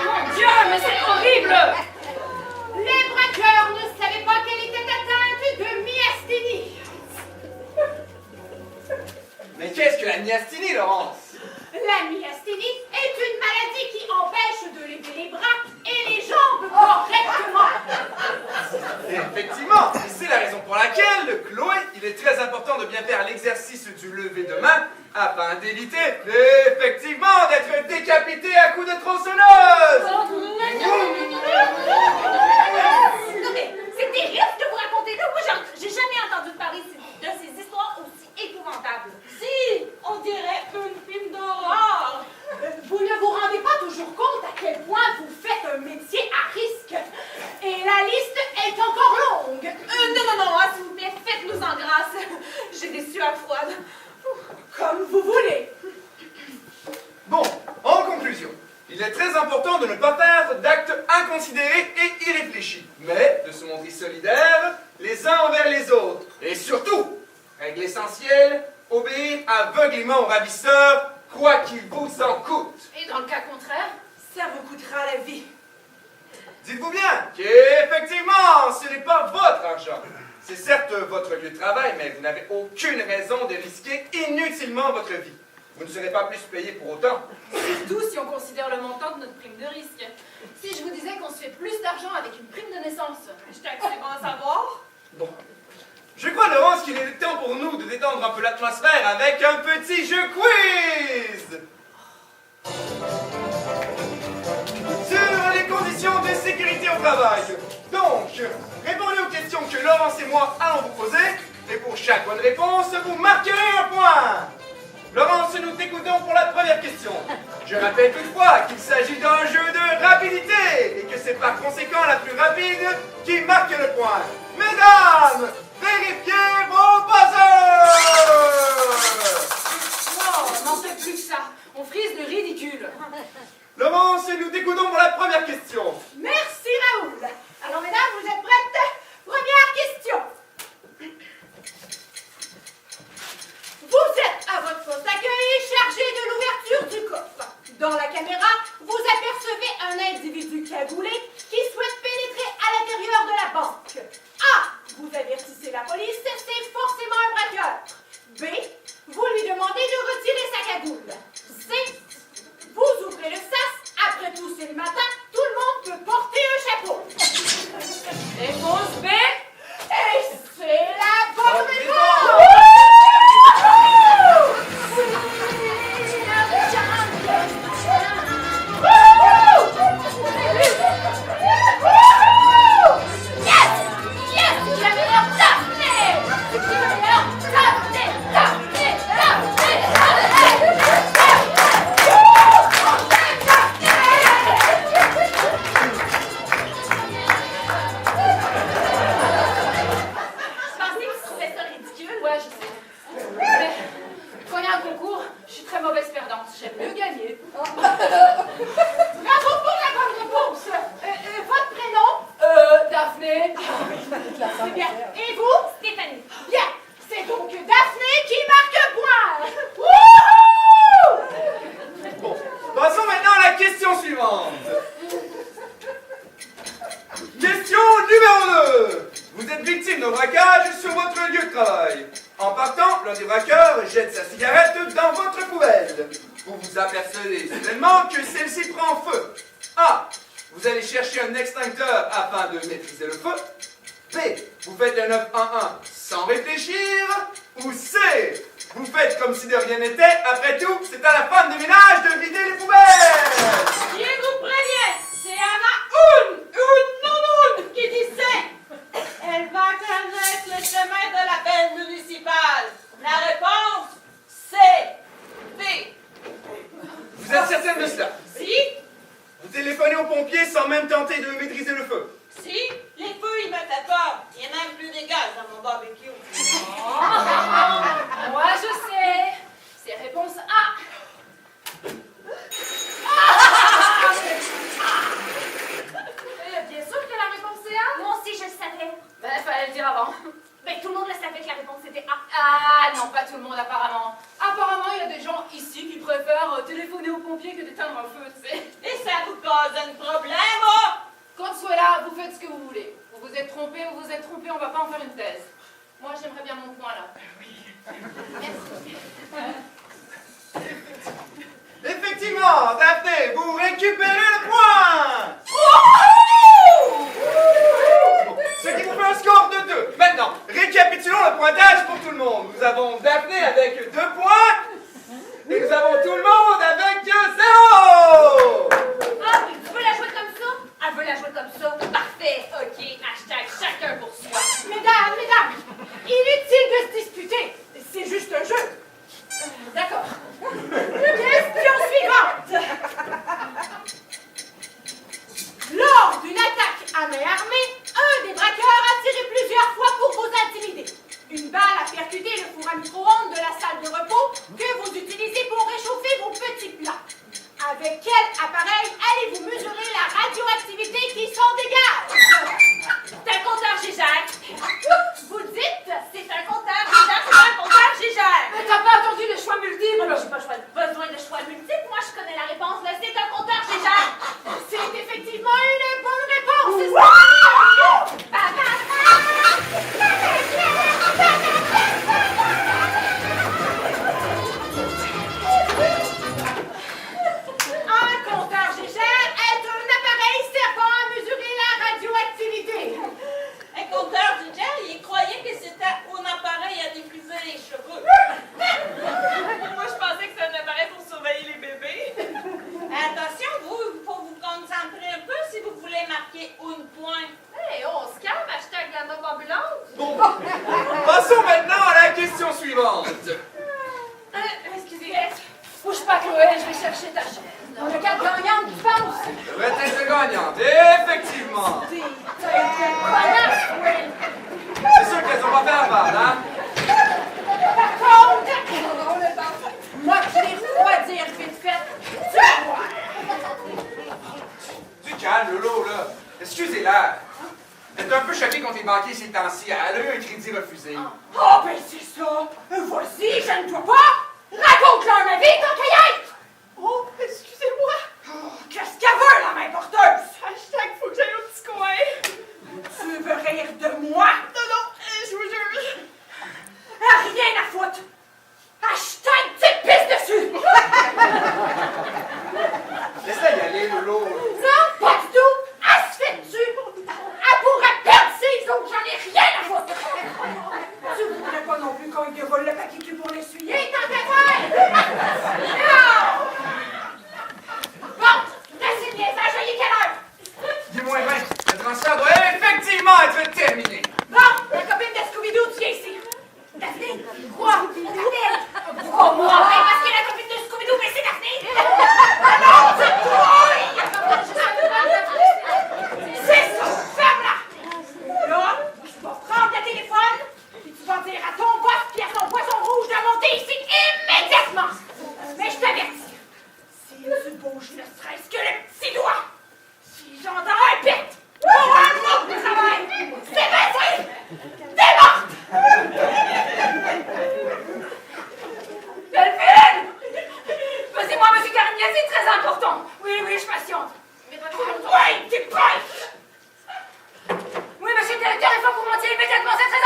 Mon Dieu, mais c'est horrible! Les braqueurs ne savaient pas qu'elle était atteinte de myasthénie. Mais qu'est-ce que la myasthénie, Laurence? La myasthénie est une maladie qui empêche de lever les bras et les jambes correctement. Effectivement, et c'est la raison pour laquelle, Chloé, il est très important de bien faire l'exercice du lever de main afin d'éviter, effectivement, d'être décapité à coups de tronçonneuse. Non mais, c'est terrible de vous raconter là. Moi, j'ai jamais entendu parler de ces histoires aussi épouvantables. Si, on dirait un film d'horreur. Vous ne vous rendez pas toujours compte à quel point vous faites un métier à risque. Et la liste est encore longue. Non, s'il vous plaît, faites-nous en grâce. J'ai des sueurs froides. Comme vous voulez. Bon, en conclusion, il est très important de ne pas faire d'actes inconsidérés et irréfléchis, mais de se montrer solidaires les uns envers les autres. Et surtout, règle essentielle, obéir aveuglément aux ravisseurs, quoi qu'il vous en coûte. Et dans le cas contraire, Ça vous coûtera la vie. Dites-vous bien qu'effectivement, ce n'est pas votre argent. C'est certes votre lieu de travail, mais vous n'avez aucune raison de risquer inutilement votre vie. Vous ne serez pas plus payé pour autant. surtout si on considère le montant de notre prime de risque. Si je vous disais qu'on se fait plus d'argent avec une prime de naissance, C'est bon à savoir. Bon. Je crois, Laurence, qu'il est temps pour nous de détendre un peu l'atmosphère avec un petit jeu quiz! Sur les conditions de sécurité au travail. Donc, répondez aux questions que Laurence et moi allons vous poser, et pour chaque bonne réponse, vous marquerez un point. Laurence, nous t'écoutons pour la première question. Je rappelle toutefois qu'il s'agit d'un jeu de rapidité, et que c'est par conséquent la plus rapide qui marque le point. Mesdames, vérifiez vos buzzers! non, on n'en fait plus que ça. On frise le ridicule. Laurence, nous t'écoutons pour la première question. Merci Raoul. Alors mesdames, vous êtes prêtes? Première question. Vous êtes à votre poste d'accueil chargé de l'ouverture du coffre. Dans la caméra, vous apercevez un individu cagoulé qui souhaite pénétrer à l'intérieur de la banque. A. Vous avertissez la police, c'est forcément un braqueur. B. Vous lui demandez de retirer sa cagoule. C. Vous ouvrez le sas. Après tout, c'est le matin, tout le monde peut porter nos braquages sur votre lieu de travail. En partant, l'un des braqueurs jette sa cigarette dans votre poubelle. Vous vous apercevez soudainement que celle-ci prend feu. A. Vous allez chercher un extincteur afin de maîtriser le feu. B. Vous faites un 911 sans réfléchir. Ou C. Vous faites comme si de rien n'était. Après tout, c'est à la femme de ménage de vider les poubelles. Bien vous préviens, c'est Anna une nounoune qui dit c'est. Elle va connaître le chemin de la belle municipale. La réponse, c'est B. Vous êtes certaine de cela? Si, Vous téléphonez aux pompiers sans même tenter de maîtriser le feu. si, les feux, ils me fait peur. Il y a même plus de gaz dans mon barbecue. Moi, je sais. C'est réponse A. Bien sûr que la réponse est A. Moi aussi, je le savais. Ben, fallait le dire avant. Mais tout le monde le savait que la réponse était A. Ah non, pas tout le monde apparemment. Apparemment, il y a des gens ici qui préfèrent téléphoner aux pompiers que d'éteindre un feu, tu sais. Et ça vous cause un problème, oh? Quand ce soit là, vous faites ce que vous voulez. Vous vous êtes trompé, on va pas en faire une thèse. Moi, j'aimerais bien mon point là. Effectivement, Daphné, vous récupérez le point. Ce qui vous fait un score de 2. Maintenant, récapitulons le pointage pour tout le monde. Nous avons Daphné avec 2 points. Et nous avons tout le monde avec 0. Ah, tu veux la jouer comme ça? Elle veut la jouer comme ça. Parfait. OK. Hashtag chacun pour soi. Mesdames, inutile de se disputer. C'est juste un jeu. D'accord. Question suivante. Lors d'une attaque à main armée, un des braqueurs a tiré plusieurs fois pour vous intimider. Une balle a percuté le four à micro-ondes de la salle de repos que vous utilisez pour réchauffer vos petits plats. Avec quel appareil allez-vous mesurer la radioactivité qui s'en dégage? C'est un compteur Gégère. Vous dites, c'est un compteur Gégère, c'est un compteur Gégère. Mais t'as pas entendu les choix Oh, multiples? j'ai pas besoin de choix multiples. Moi, je connais la réponse. Là, c'est un compteur Gégère. C'est effectivement une bonne réponse. Un compteur Gégère est un appareil servant à mesurer la radioactivité. Un compteur du gel, il croyait que c'était un appareil à diffuser les cheveux. Moi, je pensais que c'était un appareil pour surveiller les bébés. Attention, il faut vous concentrer un peu si vous voulez marquer un point. Hey, on se calme, hashtag la mob ambulante. Bon, passons maintenant à la question suivante. Excusez. Bouge pas, Chloé, je vais chercher ta chaise. On a 4 gagnantes, tu penses? Devrait être gagnante, effectivement. C'est sûr qu'elles ont pas fait la part, hein? Par contre, moi qui les refroidir vite fait, tu vas voir. Du calme, Lolo, là. Excusez-la. Elle est un peu choquée contre les banquiers ces temps-ci. Elle a eu un crédit refusé. Oh, ben c'est ça. Vas-y, je ne dois pas. Raconte-leur ma vie, tant qu'à y être. Oh, excusez-moi. Oh, qu'est-ce qu'elle veut, la main porteuse? Hashtag faut que j'aille au petit coin. Tu veux rire de moi? Non, je vous jure. Rien à foutre. Hashtag, tu pisses dessus. Laisse-la y aller, Lolo. Non, pas du tout. Elle se fait dessus. Elle pourrait perdre ses os, j'en ai rien à foutre. Tu voudrais pas non plus qu'on lui dévole le paquet cul pour l'essuyer, tant qu'à faire? Non! Bon, assez de niaisage, il est quelle heure? Dis-moi, ben, le transfert doit effectivement être terminé. Bon, la copine de Scooby-Doo, tu viens ici. Daphné? Quoi? Daphné? Pourquoi moi? Ben, parce que la copine de Scooby-Doo, mais c'est Daphné! Alors, c'est toi! C'est ça! Ferme-la! Là, je vais prendre le téléphone, puis tu vas dire à ton boss puis à son poisson rouge de monter ici immédiatement! Mais je t'avertis, si tu bouges ne serait-ce que le petit doigt, si j'entends un pit pour un mot de travail, c'est passé! T'es morte! Delphine! Vas-y, moi, monsieur Carignan, c'est très important. Oui, je patiente. Mais pas trop longtemps. Oui, t'es pas. Oui, monsieur le directeur, il faut que vous montiez immédiatement, c'est très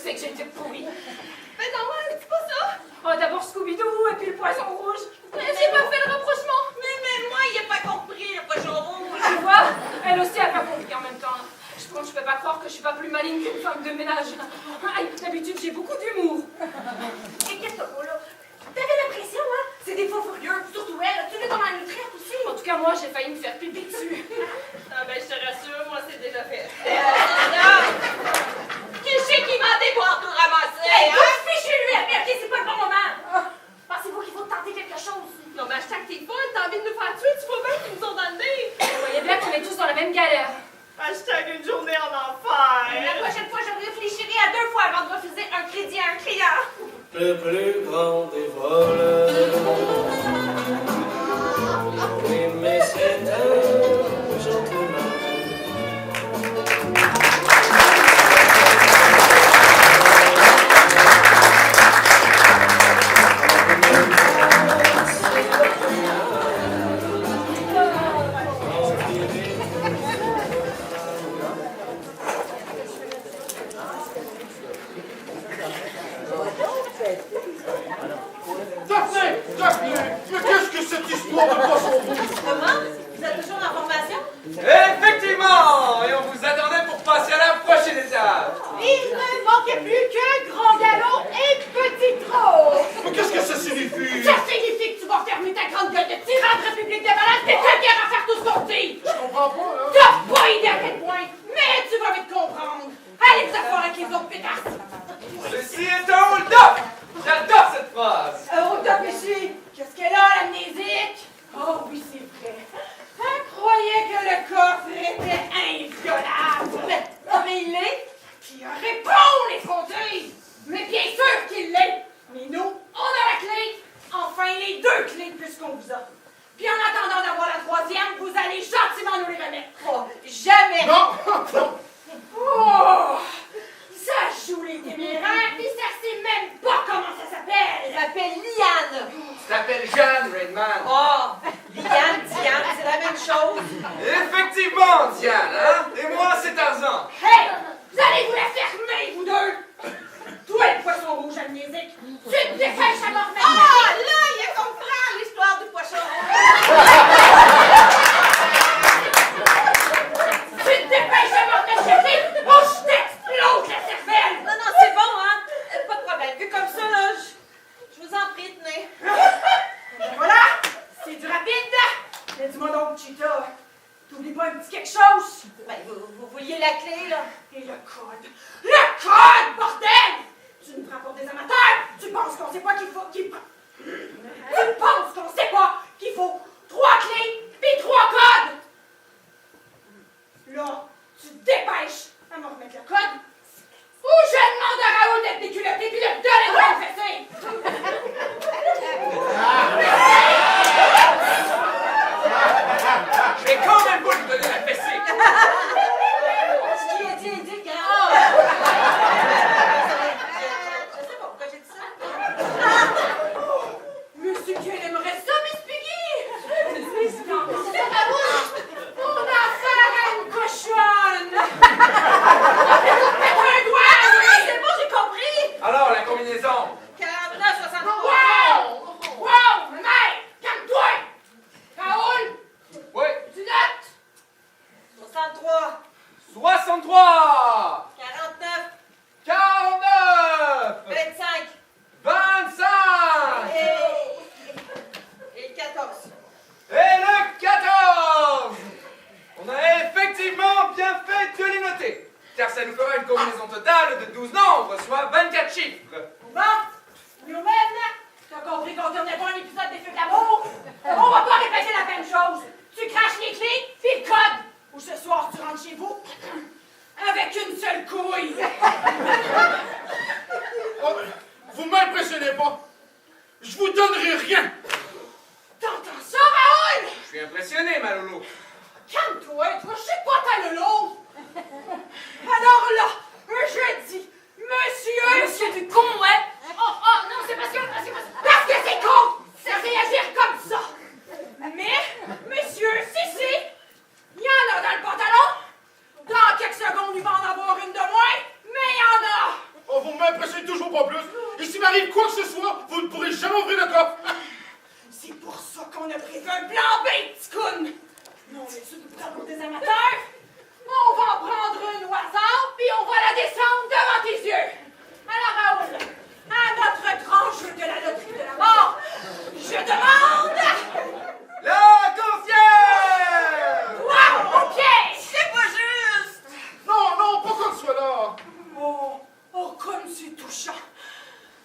sais que j'étais pourrie. Mais non, dis pas ça. Oh, d'abord Scooby-Doo et puis le poisson rouge. Mais j'ai pas fait le rapprochement. Mais moi, il a pas compris le poisson rouge. Tu vois, elle aussi a pas compris en même temps. Je peux pas croire que je suis pas plus maligne qu'une femme de ménage. Aïe, d'habitude, j'ai beaucoup d'humour. Et qu'est-ce que t'as là? T'avais l'impression, hein? C'est des faux furieux, surtout elle. Tu veux comment elle nous traite aussi? En tout cas, moi, j'ai failli me faire pipi dessus. Ah ben, je te rassure, moi, c'est déjà fait. Non! Qui c'est qui m'a demandé pour tout ramasser? Hey, hein? Fichez-lui, ok, c'est pas le bon moment. Pensez-vous qu'il faut tenter quelque chose? Non, mais hashtag t'es folle, t'as envie de nous faire tuer, tu vois bien qu'ils nous ont dans le nez. Vous voyez bien qu'on est tous dans la même galère. Hashtag une journée en enfer. La prochaine fois, je réfléchirai à 2 fois avant de refuser un crédit à un client. Le plus grand des voleurs. Oui, mais c'est un gentleman. Daphné! Mais qu'est-ce que cette histoire de poisson rouge? Comment? Vous êtes toujours en formation? Effectivement! Et on vous attendait pour passer à la prochaine étape! Il ne manquait plus que grand galon et petit trot. Mais qu'est-ce que ça signifie? Ça signifie que tu vas fermer ta grande gueule de tyran de République des malades, t'es tout qui à faire tout ce qu'on te dit. Je comprends pas, là. T'as pas idée à quel point, mais tu vas vite comprendre. Allez vous asseoir avec les autres pétasses. Ceci est un hold-up! J'adore cette phrase! Hold up ici. Qu'est-ce qu'elle a, l'amnésique? Oh oui, c'est vrai. Elle croyait que le coffre était inviolable. Mais il l'est. Qui aurait bon l'effondrer? Mais bien sûr qu'il l'est. Mais nous, on a la clé. Enfin, les 2 clés puisqu'on vous a. Puis en attendant d'avoir la 3e, vous allez gentiment nous les remettre. Oh, jamais! Non! Non! Oh! Ça joue les téméraires, puis ça sait même pas comment ça s'appelle. Elle s'appelle Liane. Tu t'appelles Jeanne, Rainman. Oh, Liane, Diane, c'est la même chose. Effectivement, Diane, hein? Et moi, c'est Tarzan. Hey! Vous allez vous la fermer, vous deux! Toi, le poisson rouge amnésique, tu te dépêches à m'en remettre. Ah, là, il comprend l'histoire du poisson rouge. Tu te dépêches à m'en remettre, chérie, ou je t'explose la cervelle. Non, non, c'est bon, hein? Pas de problème. Vu comme ça, là, je vous en prie, tenez. Voilà, c'est du rapide. Mais dis-moi donc, Cheetah, t'oublies pas un petit quelque chose? Ben, vous vouliez la clé, là? Et le code? Le code, bordel! Tu nous prends pour des amateurs? Tu penses qu'on sait pas qu'il faut... Tu penses qu'on sait pas qu'il faut 3 clés puis 3 codes? Là, tu te dépêches à me remettre le code ou je demande à Raoul d'être déculotté puis de me donner de confesser! Je vais quand même pas lui donner la fessée! Ce qui est dit, grand. Je sais pas pourquoi j'ai dit ça. Monsieur qu'elle aimerait ça, Miss Piggy! C'est Raoul! On a affaire à une cochonne! Un doigt! Ah, c'est bon, j'ai compris. Alors, la combinaison? 49, 63. Wow! Wow! Mec! Calme-toi! Raoul! Oui. Tu notes? 63. 63! 49. 49! 25. 25! Et 14. Et le 14! On a effectivement bien fait de les noter, car ça nous fera une combinaison totale de 12 nombres, soit 24 chiffres. Bon, Newman, t'as compris qu'on tournait pas un épisode des Feux de l'amour? On va pas répéter la même chose. Tu craches les clés, puis le code. Ou ce soir, tu rentres chez vous avec une seule couille. Oh, vous m'impressionnez pas. Je vous donnerai rien. T'entends ça, Raoul? Je suis impressionné, ma loulou. Calme-toi, toi, je sais pas ta lolo. Alors là, je dis, monsieur du con, ouais. Oh, non, c'est parce que c'est con, c'est réagir comme ça. Mais, monsieur, si, il y en a dans le pantalon. Dans quelques secondes, il va en avoir une de moins, mais il y en a. Oh, vous m'arrive quoi que ce soit, vous ne pourrez jamais ouvrir le coffre. C'est pour ça qu'on a prévu un plan B, Ticoun. Non, mais tu nous prends pour des amateurs? On va en prendre une au hasard, puis on va la descendre devant tes yeux. Alors, Raoul, à notre grand jeu de la loterie de la mort, je demande... La concierge! Wow, ok! C'est pas juste! Non, pas qu'on soit là. Oh, comme c'est touchant.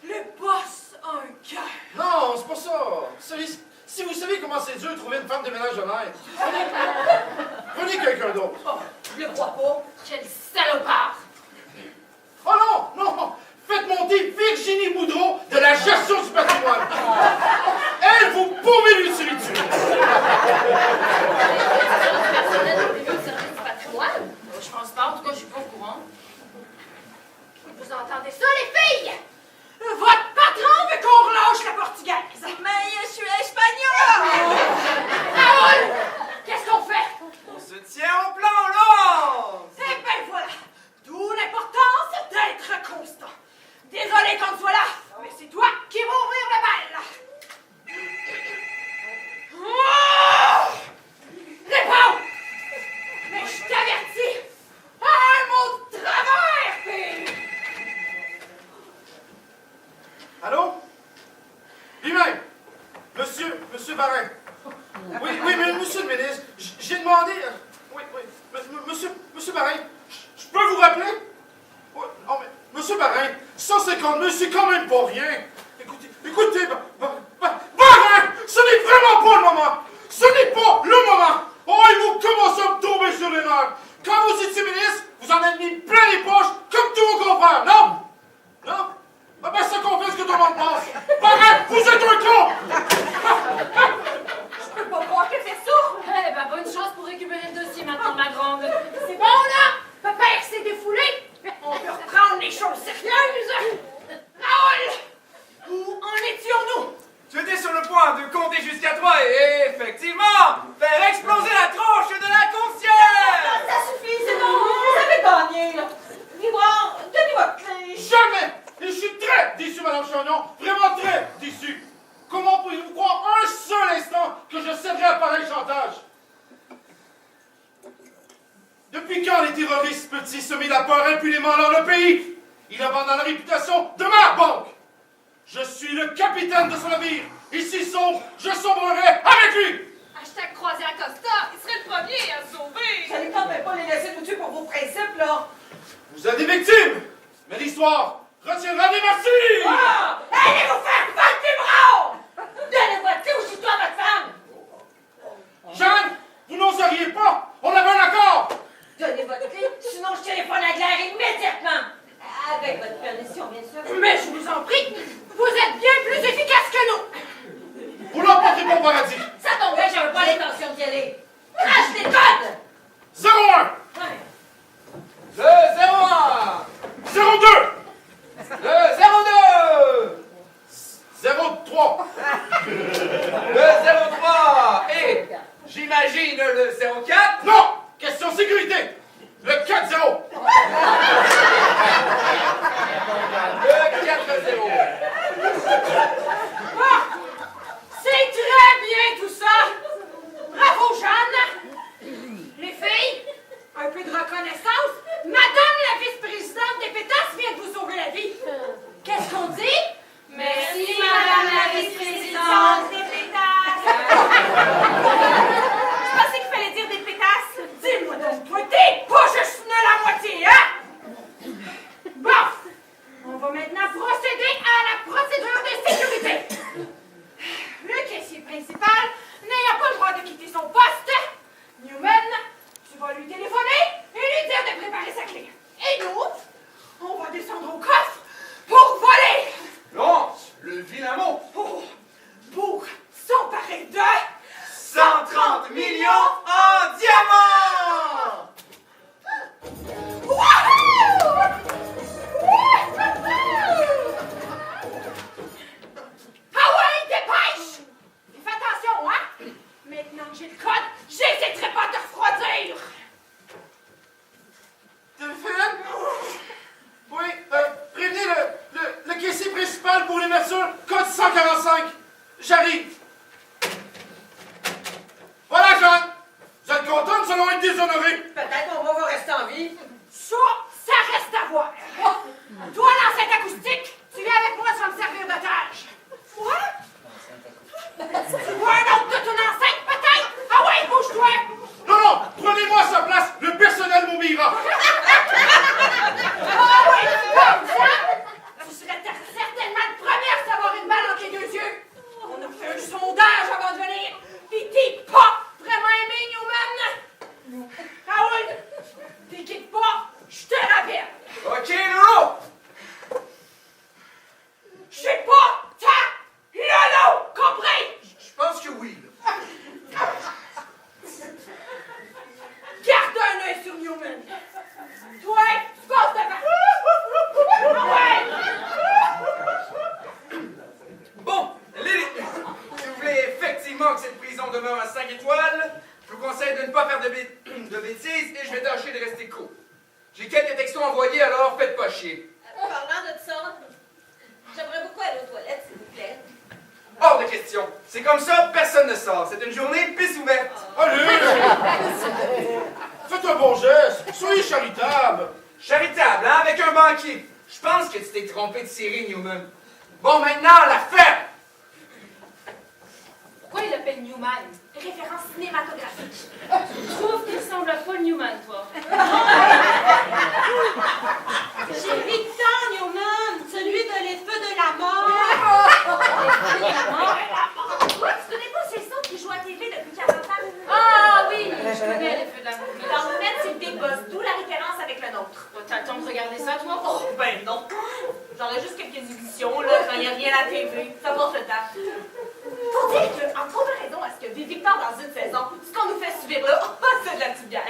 Le boss a un cœur. Non, c'est pas ça. Si vous savez comment c'est dur de trouver une femme de ménage honnête, prenez quelqu'un d'autre. Oh, je le crois pas. Quel salopard! Oh non! Faites monter Virginie Boudreau de la gestion du patrimoine. Elle, vous pouvez l'utiliser. Je pense pas, en tout cas, je suis pas au courant. Vous entendez ça, les filles? Votre patron veut qu'on relâche la portugaise. Mais je suis espagnole. Raoul, qu'est-ce qu'on fait? On se tient au plan, Laurence! Eh ben voilà. D'où l'importance d'être constant. Désolé qu'on soit là, mais c'est toi qui vas ouvrir la balle. Oh! Réponds! Mais je t'avertis, un mot de travers, fille! Allô? Lui-même. Monsieur Barin. Oui, mais monsieur le ministre, j'ai demandé... Oui. Monsieur Barin, je peux vous rappeler? Oui, non, mais monsieur Barin, 150 000, c'est quand même pas rien. Écoutez, Barin, ce n'est vraiment pas le moment. Ce n'est pas le moment. Oh, il vous commence à me tomber sur les nerfs. Quand vous étiez ministre, vous en avez mis plein les poches, comme tous vos confrères, non? Non? Ah ben, ça confirme ce que tout le monde pense. Barin, vous êtes un con! Je peux pas croire que c'est ça! Eh ben, bonne chance pour récupérer le dossier maintenant, ma grande. C'est bon, là? Papa s'est défoulé! On peut reprendre les choses sérieuses! Raoul! Où en étions-nous? Tu étais sur le point de compter jusqu'à 3 et effectivement, faire exploser la tronche de la concierge! Ça suffit, c'est bon! Vous avez gagné, là! Livoire, donnez votre clé! Jamais! Et je suis très déçu, Madame Chagnon, vraiment très déçu. Comment pouvez-vous croire un seul instant que je céderai à pareil chantage? Depuis quand les terroristes peuvent-ils semer la peur impunément dans le pays? Il abandonne la réputation de ma banque. Je suis le capitaine de son navire. Et s'il sombre, je sombrerai avec lui. Hashtag croisière Costa, il serait le premier à se sauver. Vous allez quand même pas les laisser vous tuer pour vos principes, là. Vous êtes des victimes, mais l'histoire retiendra des merci. Ah! Allez vous faire battre des bras! Donnez votre clé aussitôt à votre femme! Jeanne, vous n'oseriez pas. On avait un accord. Donnez votre clé, sinon je téléphone à Claire immédiatement. Avec votre permission, bien sûr. Mais je vous en prie, vous êtes bien plus efficace que nous! Vous l'emportez pas au paradis. Ça tombe bien, j'avais pas l'intention d'y aller. Crache les codes! 01. Ouais. Le 01! 02. Le 02! 03. Le 03! Et j'imagine le 04? Non. Question sécurité. Le 4-0. Le 4-0! Ah! C'est très bien tout ça! Bravo, Jeanne! Les filles, un peu de reconnaissance. Madame la vice-présidente des Pétasses vient de vous sauver la vie. Qu'est-ce qu'on dit? Merci, Madame la vice-présidente des Pétasses! Je pensais qu'il fallait dire des Pétasses. Dis-moi donc, toi, t'es pas juste nul à moitié, hein? Bon, on va maintenant procéder à la procédure de sécurité. Le caissier principal n'ayant pas le droit de quitter son poste, Newman, tu vas lui téléphoner et lui dire de J'ai quelques textos envoyés, alors faites pas chier. Parlant de ça, j'aimerais beaucoup aller aux toilettes, s'il vous plaît. Hors de question. C'est comme ça, personne ne sort. C'est une journée pisse ouverte. Allez! Faites un bon geste. Soyez charitable. Charitable, hein, avec un banquier. Je pense que tu t'es trompé de série, Newman. Bon, maintenant, la fête! Pourquoi il l'appelle Newman? Référence cinématographique. Je trouve qu'il ressemble à Paul Newman, toi. J'ai Victor Newman, celui de les feux de la mort. Quoi, tu connais pas ces sons qui jouent à TV depuis 40 ans? Ah oui, je connais les feux de l'amour. Dans le net, c'est des boss, d'où la référence avec le nôtre. T'as le temps de regarder ça, toi? Oh, ben non. J'en ai juste quelques éditions, là, quand il n'y a rien à la TV. Ça passe le temps. Pour dire qu'en comparaison à ce que vit Victor dans une saison, ce qu'on nous fait subir là, c'est de la petite bière.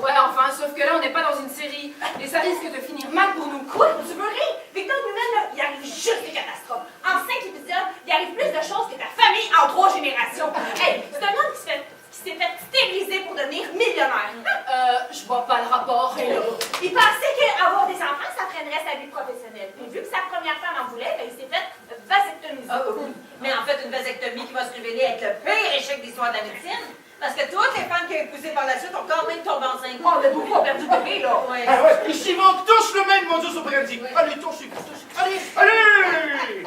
Ouais, enfin, sauf que là, on n'est pas dans une série. Et ça risque de finir mal pour nous. Quoi? Tu veux rire? Victor Newman, là, il arrive juste des catastrophes. En 5 épisodes, il arrive plus de choses que ta famille en 3 générations. Hey, c'est un homme qui s'est fait stériliser pour devenir millionnaire. Je vois pas le rapport. Il pensait qu'avoir des enfants, ça freinerait sa vie professionnelle. Puis vu que sa première femme en voulait, ben, il s'est fait vasectomiser. Mais en fait, une vasectomie qui va se révéler être le pire échec de l'histoire de la médecine. Parce que toutes les femmes qu'il a épousées par la suite ont quand même tombé enceintes. Oh, mais beaucoup ont perdu de bébé, là. Ouais. Ah ouais, ils s'y vont tous le même modus operandi. Allez, touchez, touchez. Allez, allez!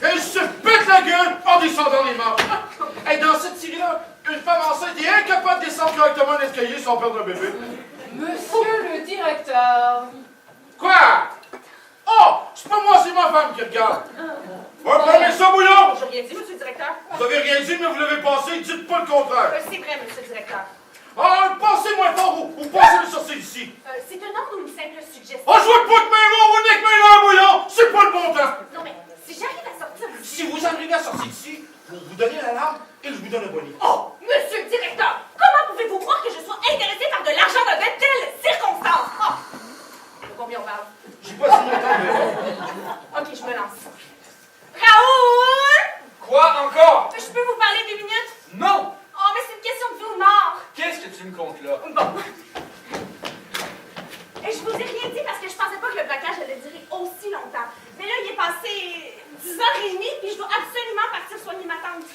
Elle se pète la gueule en descendant les marches. Et dans cette série-là, une femme enceinte est incapable de descendre correctement l'escalier sans perdre un bébé. Monsieur le directeur. Quoi? Oh! C'est pas moi, c'est ma femme qui regarde. Ouais, prenez ça, bouillon! J'ai rien dit, monsieur le directeur. Vous avez rien dit, mais vous l'avez passé, dites pas le contraire. C'est vrai, monsieur le directeur. Ah, passez moins fort ou passez-le sortir d'ici. C'est un ordre ou une simple suggestion? Oh, je veux pas de mes mots, vous n'êtes mes là, bouillon! C'est pas le bon temps! Non, mais si j'arrive à sortir d'ici... Si vous arrivez à sortir d'ici, vous donnez l'alarme et je vous donne un bonnet. Oh, monsieur le directeur, comment pouvez-vous croire que je sois intéressée par de l'argent dans de telles circonstances? Oh! De combien on parle? J'ai pas si longtemps, mais... Ok, je me lance. Raoul! Quoi encore? Je peux vous parler 2 minutes? Non! Oh, mais c'est une question de vie ou de mort! Qu'est-ce que tu me comptes là? Bon. Et je vous ai rien dit parce que je pensais pas que le blocage allait durer aussi longtemps. Mais là, il est passé 10h30, puis je dois absolument partir soigner ma tante.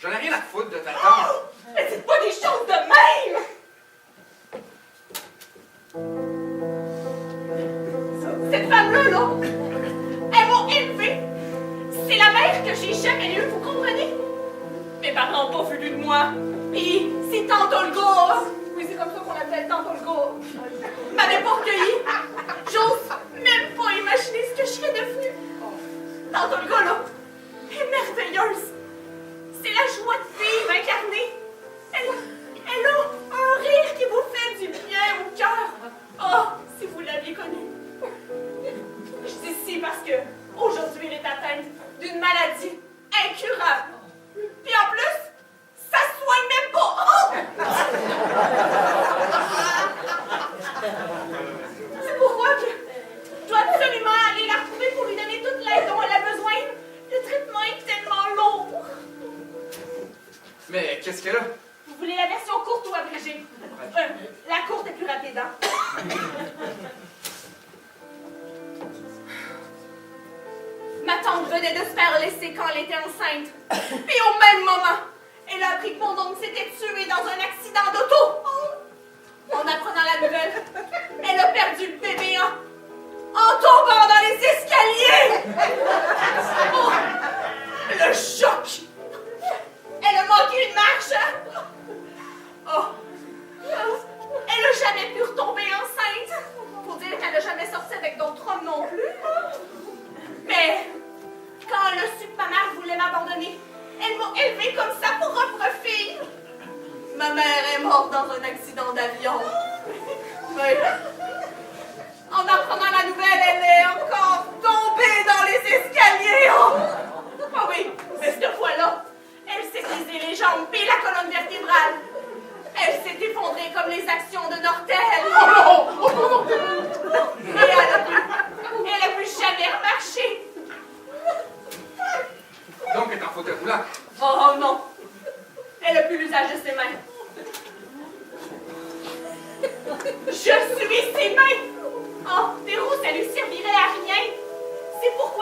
J'en ai rien à foutre de ta tante. Oh! Mais dites pas des choses de même! Cette femme-là, là, elle m'a élevée. C'est la mère que j'ai jamais eue, vous comprenez? Mes parents n'ont pas voulu de moi. Puis, c'est Tante Olga. Oui, c'est comme ça qu'on l'appelle, Tante Olga. M'avait pas recueillie. J'ose même pas imaginer ce que je serais devenue. Tante Olga, là, est merveilleuse. C'est la joie de vivre incarnée. Elle a un rire qui vous fait du bien au cœur. Oh, si vous l'aviez connue. Je dis si parce que aujourd'hui, elle est atteinte d'une maladie incurable. Puis en plus, ça se soigne même pas. Oh! C'est pourquoi que je dois absolument aller la retrouver pour lui donner toute l'aide dont elle a besoin. Le traitement est tellement lourd. Mais qu'est-ce qu'elle a? Vous voulez la version courte ou abrégée? La courte est plus rapide, hein? Ma tante venait de se faire laisser quand elle était enceinte. Puis au même moment, elle a appris que mon oncle s'était tué dans un accident d'auto. En apprenant la nouvelle, elle a perdu le bébé en tombant dans les escaliers. Oh, le choc! Elle a manqué une marche. Oh, elle n'a jamais pu retomber enceinte. Pour dire qu'elle n'a jamais sorti avec d'autres hommes non plus. Mais quand elle a su que ma mère voulait m'abandonner, elle m'a élevée comme sa propre fille. Ma mère est morte dans un accident d'avion. Oui. En apprenant la nouvelle, elle est encore tombée dans les escaliers. Oh, ah oui, mais cette fois-là, elle s'est brisé les jambes et la colonne vertébrale. Elle s'est effondrée comme les actions de Nortel. Oh non! Et elle a plus jamais remarché. Donc elle est en fauteuil roulant. Oh non! Elle a plus l'usage de ses mains. Je suis ses mains! Oh, Véro, ça lui servirait à rien! C'est pour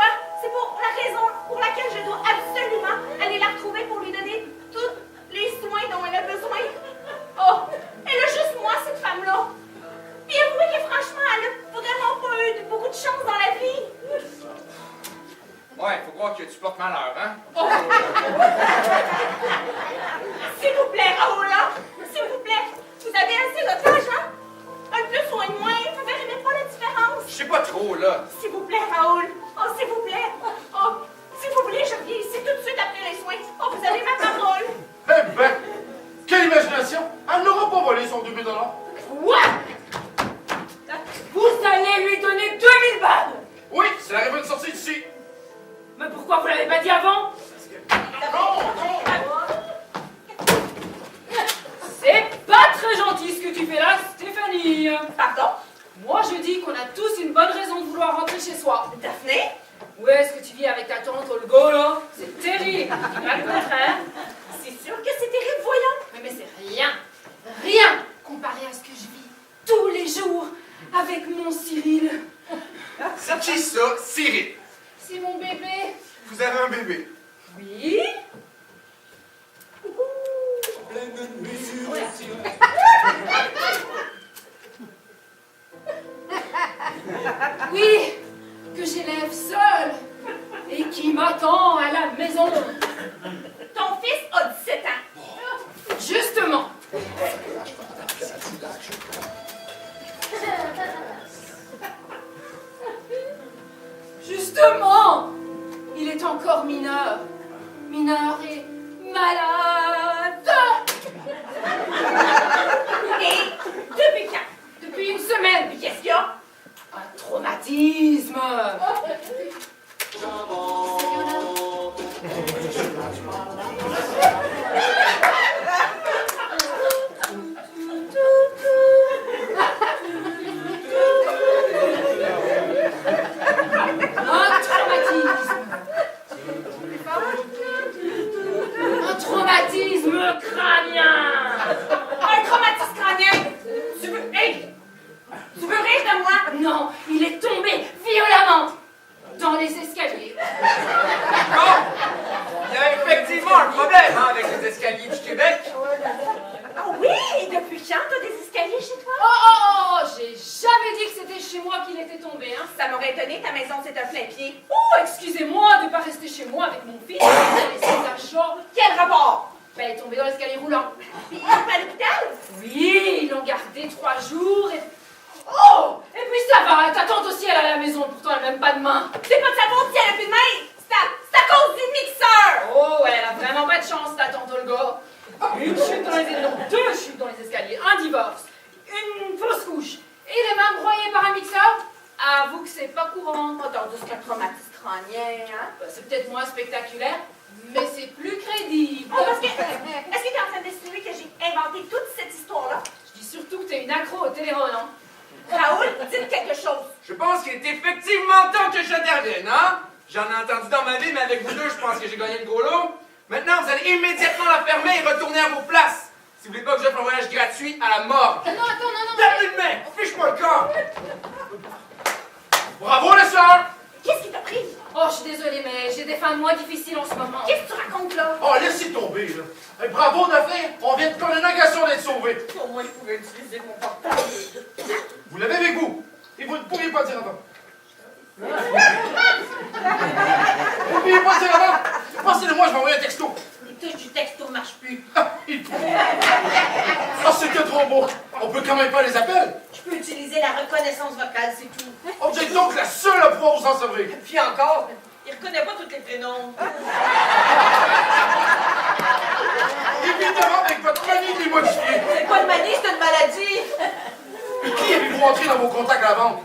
la raison pour laquelle je dois absolument aller la retrouver pour lui donner tous les soins dont elle a besoin. Oh, elle a juste moi, cette femme-là. Puis avouez que franchement, elle a vraiment pas eu beaucoup de chance dans la vie. Ouais, faut croire que tu portes malheur, hein? Oh. S'il vous plaît, Raoul, là. S'il vous plaît. Vous avez assez d'otages, hein? Un de plus ou un de moins, vous verrez même pas la différence. Je sais pas trop, là. S'il vous plaît, Raoul. Oh, s'il vous plaît. Oh, si vous voulez, je reviens ici tout de suite après les soins. Oh, vous avez ma parole. Eh ben, quelle imagination! Elle n'aura pas volé son 2000 $. Quoi? Vous allez lui donner 2000 balles! Oui, c'est la rive de sortie d'ici. Mais pourquoi vous l'avez pas dit avant? C'est pas très gentil ce que tu fais là, Stéphanie. Pardon? Moi, je dis qu'on a tous une bonne raison de vouloir rentrer chez soi. Daphné? Où est-ce que tu vis avec ta tante Olga, là? C'est terrible. Tu dis pas le contraire. C'est sûr que c'est terrible, voyons. Mais c'est rien. Rien comparé à ce que je vis tous les jours avec mon Cyril. C'est qui ça, Cyril? C'est mon bébé. Vous avez un bébé? Oui. Oui, que j'élève seule et qui m'attend à la maison. Ton fils a 17 ans. Justement. Justement, il est encore mineur. Mineur et malade. Et depuis quand? Depuis une semaine. Puis qu'est-ce qu'il y a? Un traumatisme. Un traumatisme crânien. Un traumatisme crânien? Tu veux... Hey! Tu veux rire de moi? Non, il est tombé violemment dans les escaliers. Bon! Il y a effectivement un problème, hein, avec les escaliers du Québec. Ah oui? Depuis quand t'as des escaliers chez toi? Oh, j'ai jamais dit que c'était chez moi qu'il était tombé, hein. Ça m'aurait étonné, ta maison c'est un plein pied. Oh, excusez-moi de ne pas rester chez moi avec mon fils. Et ses achats. Quel rapport? Ben, elle est tombée dans l'escalier roulant. Puis il est à l'hôpital? Oui, ils l'ont gardé 3 jours et... Oh! Et puis ça va, ta tante aussi, elle est à la maison, pourtant elle n'a même pas de main. C'est pas de sa faute si elle a plus de main! C'est à cause du mixeur! Oh, elle a vraiment pas de chance, ta tante Olga. Une chute dans les... Non, 2 chutes dans les escaliers, un divorce, une fausse couche et les mains broyées par un mixeur. Avoue que c'est pas courant. Attends, c'est un traumatisme crânien, hein? Ben, c'est peut-être moins spectaculaire, mais c'est plus crédible. Oh, parce que... Est-ce que t'es en train d'insinuer que j'ai inventé toute cette histoire-là? Je dis surtout que t'es une accro au téléroman. Raoul, dites quelque chose. Je pense qu'il est effectivement temps que j'intervienne, hein? J'en ai entendu dans ma vie, mais avec vous deux, je pense que j'ai gagné le gros lot. Maintenant, vous allez immédiatement la fermer et retourner à vos places. Si vous voulez pas que j'offre un voyage gratuit à la morgue. Non, attends, non. Donnez de main! Fiche-moi le corps! Bravo, les sœurs! Qu'est-ce qui t'a pris? Oh, je suis désolée, mais j'ai des fins de mois difficiles en ce moment. Qu'est-ce que tu racontes là? Oh, laissez tomber, là. Eh, bravo, Daphné, on vient de connaître une agression d'être sauvé. Au moins, je pouvais utiliser mon portable. Vous l'avez avec vous, et vous ne pourriez pas dire avant. Vous ne pourriez pas dire avant. Passez-le-moi, je vais envoyer un texto. Les touches du texto ne marchent plus. Ah, c'était trop beau. On peut quand même pas les appels. Je peux utiliser la reconnaissance vocale, c'est tout. On est donc la seule à pouvoir vous en servir. Puis encore, il reconnaît pas tous les prénoms. Évidemment, avec votre manie de les modifier. C'est pas une manie, c'est une maladie. Et qui avez-vous entré dans vos contacts à la banque?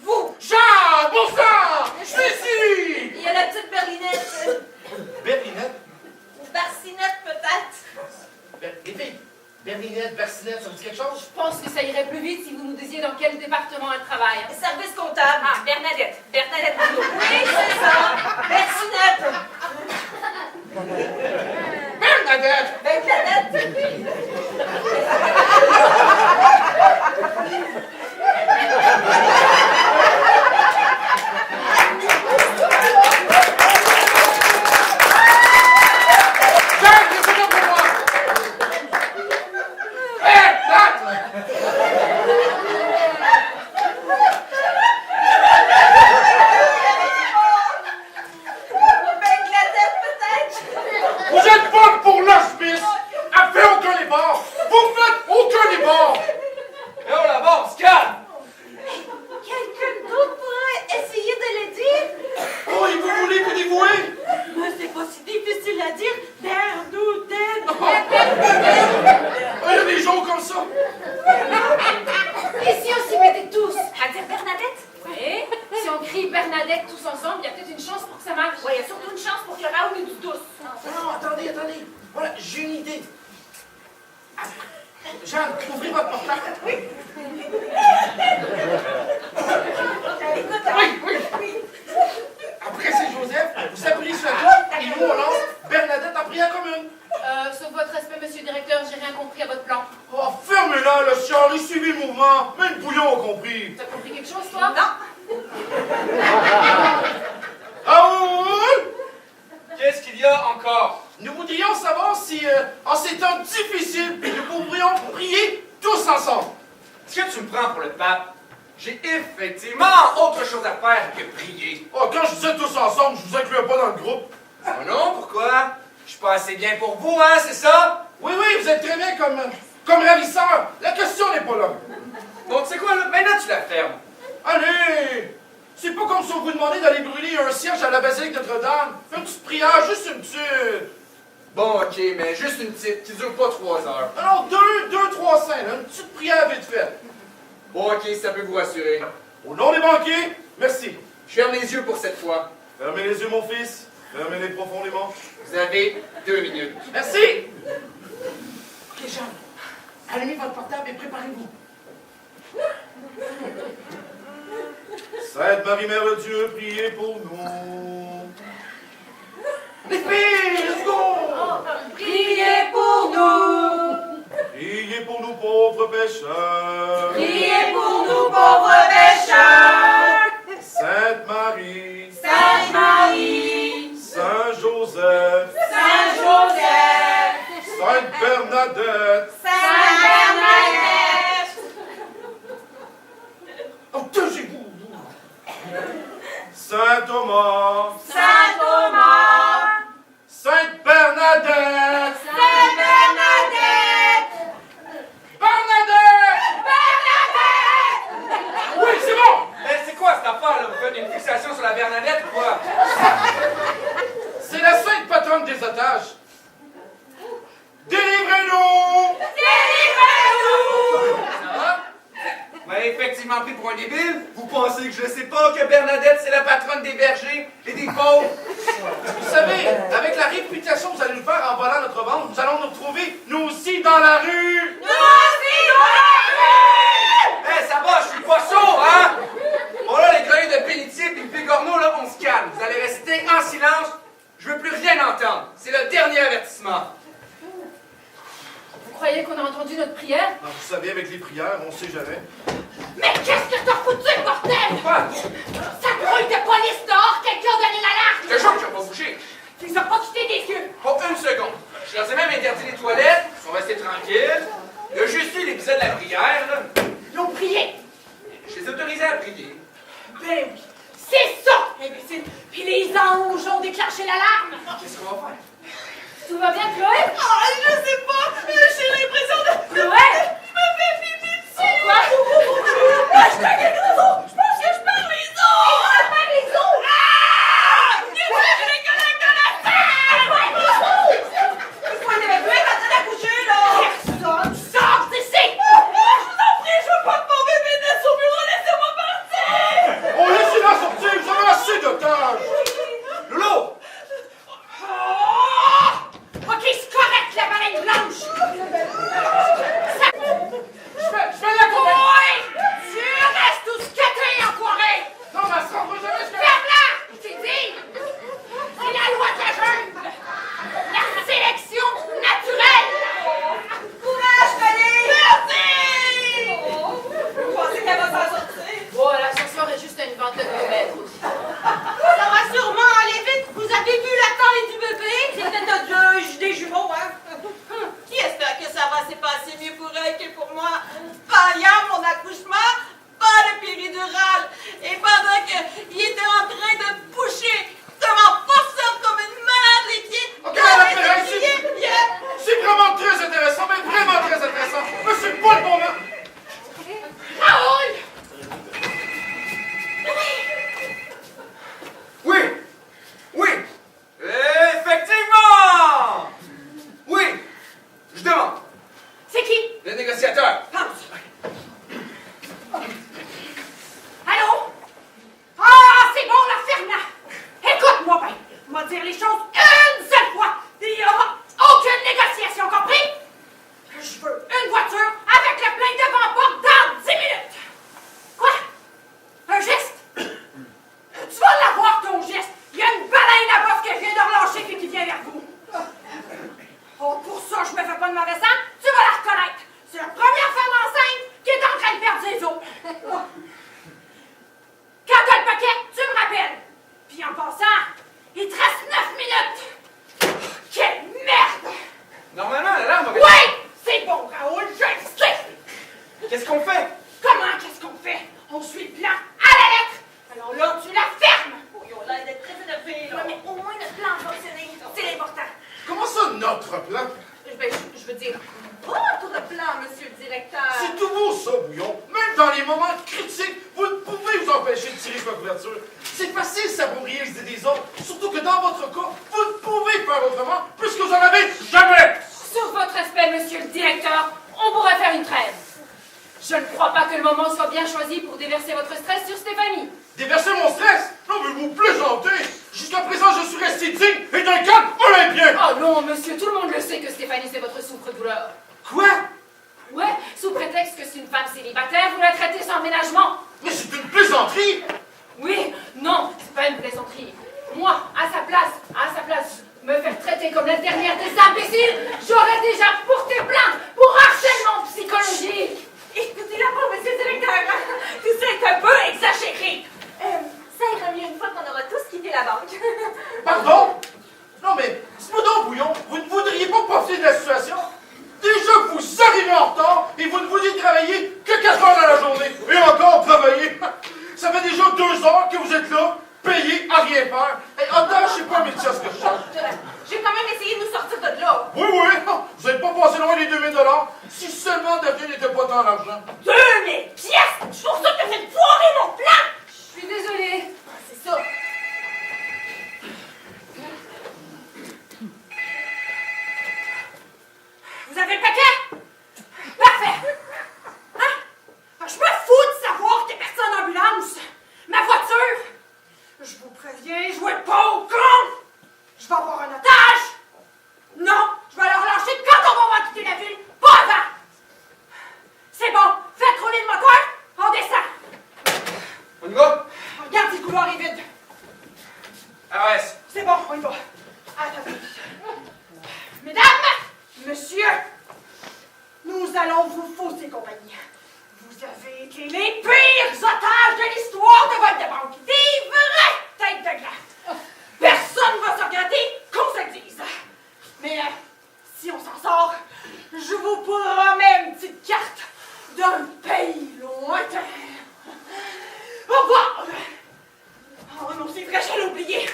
Vous! Jean! Bon sang! Je suis ici! Il y a la petite berlinette. Berlinette? Ou Barcinette, peut-être. Les filles, Berlinette, Barcinette, ça vous dit quelque chose? Je pense que ça irait plus vite si vous nous disiez dans quel département elle travaille. Service comptable. Ah, Bernadette. Bernadette Boulot. Oui, c'est ça. Barcinette. Bernadette! Bernadette. Bernadette tous ensemble, il y a peut-être une chance pour que ça marche. Ouais, il y a surtout une chance pour que Raoul ait du douce. Non, attendez. Voilà, j'ai une idée. Jeanne, ouvrez votre portable. Oui. Oui. Après, c'est Joseph, vous appuyez sur la touche, et nous, on lance Bernadette en prière commune. Sauf votre respect, monsieur le directeur, j'ai rien compris à votre plan. Oh, fermez-la, le Charlie, suivez le mouvement. Même Bouillon a compris. T'as compris quelque chose, toi? Non. Raoul! Qu'est-ce qu'il y a encore? Nous voudrions savoir si, en ces temps difficiles, nous pourrions prier tous ensemble. Est-ce que tu me prends pour le pape? J'ai effectivement autre chose à faire que prier. Oh, quand je disais tous ensemble, je vous incluais pas dans le groupe. Oh non, pourquoi? Je suis pas assez bien pour vous, hein, c'est ça? Oui, vous êtes très bien comme ravisseur. La question n'est pas là. Bon, tu sais quoi, là? Maintenant, tu la fermes. Allez! C'est pas comme si on vous demandait d'aller brûler un cierge à la basilique Notre-Dame. Fais une petite prière, juste une petite. Bon, ok, mais juste une petite qui dure pas 3 heures. Alors, 3 scènes, une petite prière vite faite. Bon, ok, ça peut vous rassurer. Au nom des banquiers, merci. Je ferme les yeux pour cette fois. Fermez les yeux, mon fils. Fermez-les profondément. Vous avez 2 minutes. Merci! Ok, Jean, allumez votre portable et préparez-vous. Sainte Marie-Mère de Dieu, priez pour nous. Les filles, let's go! Priez pour nous. Priez pour nous pauvres pécheurs. Priez pour nous pauvres pécheurs. Sainte Marie, Sainte Marie, Saint Joseph, Saint Joseph, Sainte Bernadette. Sainte Bernadette, Oh, taisez-vous! Saint Thomas, Saint Thomas, Sainte Bernadette. Sainte Bernadette, Bernadette! Bernadette. Oui, c'est bon! Mais c'est quoi cette affaire, là? Vous faites une fixation sur la Bernadette ou quoi? C'est la sainte patronne des otages. Délivrez-nous! Délivrez-nous. Ça va? Vous m'avez effectivement pris pour un débile? Vous pensez que je sais pas que Bernadette, c'est la patronne des bergers et des pauvres? Vous savez, avec la réputation que vous allez nous faire en volant notre ventre, nous allons nous retrouver, nous aussi, dans la rue! Nous aussi, Eh, ça va, je suis pas sourd, hein? Bon là, les grenouilles de Pelletier et de Bigorneau, là, on se calme. Vous allez rester en silence. Je veux plus rien entendre. C'est le dernier avertissement. Vous croyez qu'on a entendu notre prière? Non, vous savez, avec les prières, on sait jamais. Mais qu'est-ce que t'as foutu, bordel? Quoi? Ça grouille de police dehors, quelqu'un a donné Je te l'alarme. jure qu'ils ont pas bougé. Tu les as pas quittés des yeux. Pas une seconde. Je leur ai même interdit les toilettes. Ils sont restés tranquilles. Il y a juste eu l'épisode de la prière, là. Ils ont prié. Je les autorisais à prier. Ben oui, c'est ça, imbécile. Puis les anges ont déclenché l'alarme. Qu'est-ce qu'on va faire? Tout va bien, Chloé? Ah, je sais pas. J'ai l'impression de... Chloé? Je me fais pipi dessus. Quoi? Ah, je fais quelque chose. Je pense que je perds les os. Tu perds les os? Ah! Je les collègues de la salle. Il faut une évacuer quand elle a couché, là. Personne sort d'ici. Je vous en prie, je Quand t'as le paquet, tu me rappelles. Puis en passant, il te reste 9 minutes. Quelle merde! Normalement, l'alarme aurait... Oui! C'est bon, Raoul, je le sais! Qu'est-ce qu'on fait? Comment qu'est-ce qu'on fait? On suit le plan à la lettre! Alors là, tu la fermes! Oh, ils ont l'air d'être très énervés, là. Ouais, mais au moins notre plan a fonctionné. C'est l'important. Comment ça, notre plan? Je veux dire, Votre plan, monsieur le directeur. C'est tout beau, ça, Bouillon. Même dans les moments critiques, vous ne pouvez vous empêcher de tirer sur la couverture. C'est facile de s'approprier les idées des autres, surtout que dans votre cas, vous ne pouvez faire autrement, puisque vous en avez jamais. Sur votre respect, monsieur le directeur, on pourrait faire une trêve. Je ne crois pas que le moment soit bien choisi pour déverser votre stress sur Stéphanie. Déverser mon stress? Non, mais vous plaisantez. Jusqu'à présent, je suis resté digne et d'un calme olympien. Oh non, monsieur, tout le monde le sait que Stéphanie, c'est votre souffre-douleur. Quoi? Ouais, sous prétexte que c'est une femme célibataire, vous la traitez sans ménagement. Mais c'est une plaisanterie. Oui, non, c'est pas une plaisanterie. Moi, à sa place, me faire traiter comme la dernière des imbéciles, j'aurais déjà porté plainte pour harcèlement psychologique. écoutez-la pas, monsieur le directeur. Tout ça est un peu exagéré. Ça ira mieux une fois qu'on aura tous quitté la banque. Pardon? Non, mais, dites-moi donc, Bouillon, vous ne voudriez pas profiter de la situation? Déjà que vous arrivez en retard et vous ne vouliez travailler que 4 heures dans la journée. Et encore travailler. Ça fait déjà 2 heures que vous êtes là, payé à rien faire. Et en temps, je sais pas, mais tiens ce que je cherche. J'ai quand même essayé de nous sortir de là. Oui, vous n'êtes pas passé loin des 2000 $. Si seulement Daphné n'était pas tant l'argent. 2000 pièces! C'est pour ça que t'as fait foirer mon plan! Je suis désolée. C'est ça. Vous avez le paquet? Parfait! Hein? Je me fous de savoir qu'il y a personne en ambulance. Ma voiture! Je vous préviens, jouez pas au con! Je vais avoir un otage! Non, je vais leur lâcher quand on va voir quitter la ville, pas avant! C'est bon, faites rouler le moteur, on descend! On y va? Regarde si le couloir est vide. RS. C'est bon, on y va. Attendez. Mesdames, messieurs, nous allons vous fausser compagnie. Vous avez été les pires otages de l'histoire de votre banque. Des vraies têtes de glace. Personne ne va se regretter qu'on se le dise. Mais si on s'en sort, je vous promets une petite carte d'un pays lointain. Au revoir. Oh non, c'est vrai, j'allais oublier.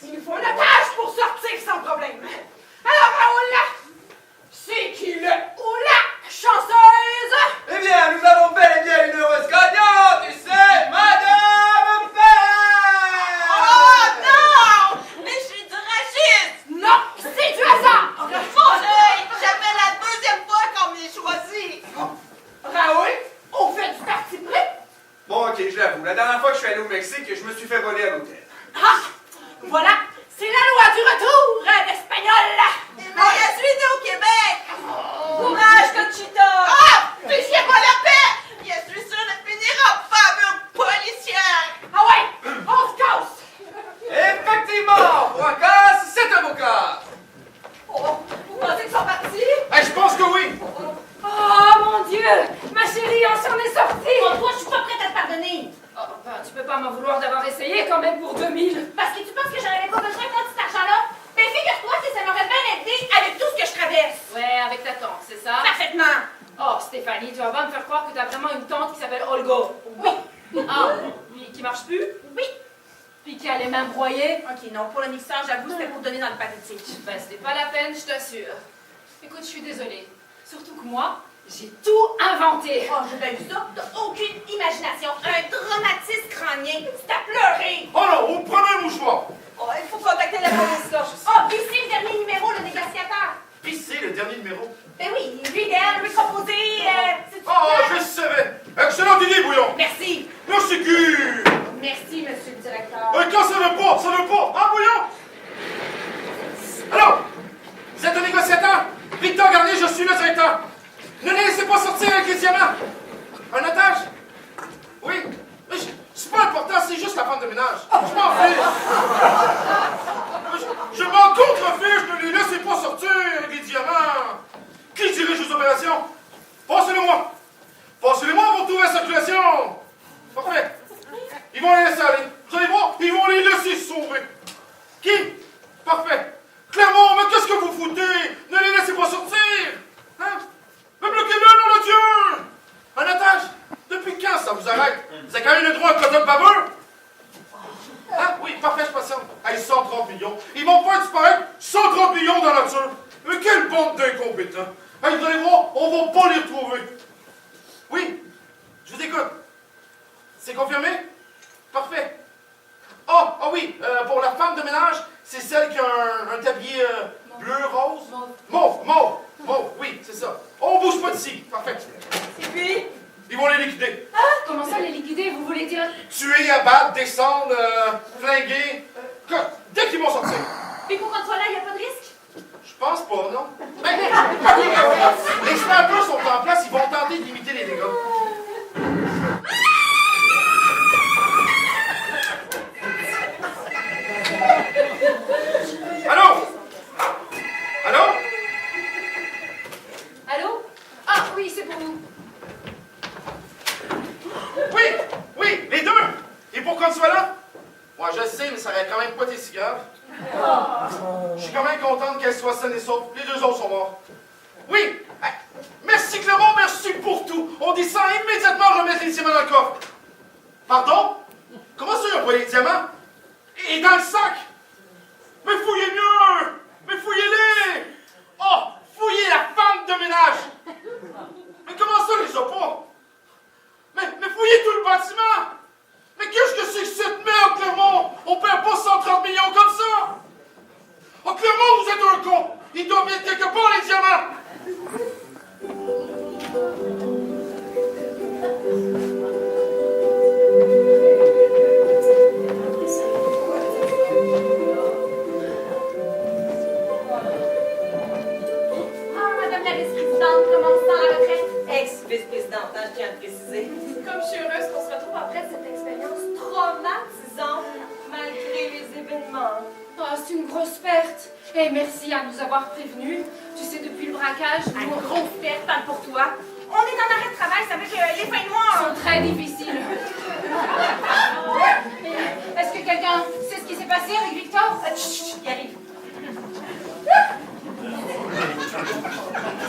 Il faut un otage pour sortir sans problème. Alors, Raoul, c'est qui le ou la chanceuse? Eh bien, nous avons bel et bien une heureuse gagnante, et c'est Madame Perrin! Oh non! Mais je suis du rachis! Non, c'est du hasard. Mon œil! J'avais la deuxième fois qu'on m'ait choisi! Raoul, on fait du parti pris? Bon, ok, je l'avoue. La dernière fois que je suis allé au Mexique, je me suis fait voler à l'hôtel. Ah! Voilà, c'est la loi du retour, l'Espagnol! Mais je suis né au Québec! Courage, Conchita! Ah! Fichez pas la paix! Je suis sûre de finir en fameux policière! Ah ouais, on se casse! Effectivement, pour un casse, c'est un beau casse. Oh, vous pensez qu'ils sont partis? Eh, je pense que oui. Oh mon Dieu, ma chérie, on s'en est sorti. Bon, toi, je suis pas prête à te pardonner. Oh, ben, tu peux pas m'en vouloir d'avoir essayé quand même pour 2000. Parce que tu penses que j'en avais pas besoin de cet argent-là? Mais figure-toi que ça m'aurait bien aidé avec tout ce que je traverse. Ouais, avec ta tante, c'est ça? Parfaitement. Oh, Stéphanie, tu vas pas me faire croire que t'as vraiment une tante qui s'appelle Olga. Oui. Ah, puis qui marche plus? Oui. Puis qui a les mains broyées? Ok, non, pour le mixeur, j'avoue, c'était pour donner dans le pathétique. Ben, c'était pas la peine, je t'assure. Écoute, je suis désolée. Surtout que moi, j'ai tout inventé. Oh, j'ai bien vu ça. T'as aucune imagination. Un traumatisme crânien. C'est à pleurer. Oh non, vous prenez un mouchoir. Oh, il faut contacter la police, là. Oh, ici le dernier numéro, le négociateur. Puis c'est le dernier numéro. Ben oui, Vidal, recomposé, c'est tout. Oh, je savais. Excellente idée, Bouillon. Merci. Merci, cul. Merci, monsieur le directeur. Quand ça ne pas, ça ne pas. Hein, Bouillon? Alors, vous êtes le négociateur? Victor Garnier, je suis le directeur. Ne les laissez pas sortir avec les diamants. Un otage? ça vous arrête. Vous avez quand même le droit à un quota de baveux. Hein? Oui, parfait, je patiente. Hey, 130 millions. Ils vont faire disparaître 130 millions dans la nature. Mais quelle bande d'incompétents. Hey, vous allez voir, on va pas les retrouver. Oui, je vous écoute. C'est confirmé? Parfait. Ah oui, pour la femme de ménage, c'est celle qui a un tablier bleu, rose? Mauve, oui, c'est ça. On bouge pas d'ici. Parfait. Et puis? Ils vont les liquider. Ah, comment ça les liquider, vous voulez dire? Tuer, abattre, descendre, flinguer. Dès qu'ils vont sortir. Et pour qu'on soit là, il n'y a pas de risque? Je pense pas, non? Ben, les snipers sont en place, ils vont tenter d'imiter les dégâts. Allô? Allô? Allô? Ah oui, c'est pour vous. Oui, les deux! Et pour qu'on soit là? Moi, je sais, mais ça aurait quand même pas été si grave. Je suis quand même contente qu'elle soit saine et sauve. Les deux autres sont morts. Oui! Merci Clément, merci pour tout. On descend immédiatement remettre les diamants dans le coffre. Pardon? Comment ça, il n'y a pas les diamants? Et dans le sac? Mais fouillez mieux! Mais fouillez-les! Oh! Fouillez la femme de ménage! Mais comment ça, les a pas? Mais fouillez tout le bâtiment! Mais qu'est-ce que c'est que cette merde, Clermont? On perd pas 130 millions comme ça! Oh, Clermont, vous êtes un con! Il doit mettre quelque part les diamants! Ah, madame la vice-présidente, comment on se sent à la retraite? Ex-vice-présidente, hein, je tiens à le préciser. Comme je suis heureuse qu'on se retrouve après cette expérience traumatisante, malgré les événements. Oh, c'est une grosse perte. Et merci à nous avoir prévenus. Tu sais, depuis le braquage, Un nous gros perte, parle pour toi. On est en arrêt de travail, ça veut que les fins de mois. sont très difficiles. Est-ce que quelqu'un sait ce qui s'est passé avec Victor? Chut, il arrive.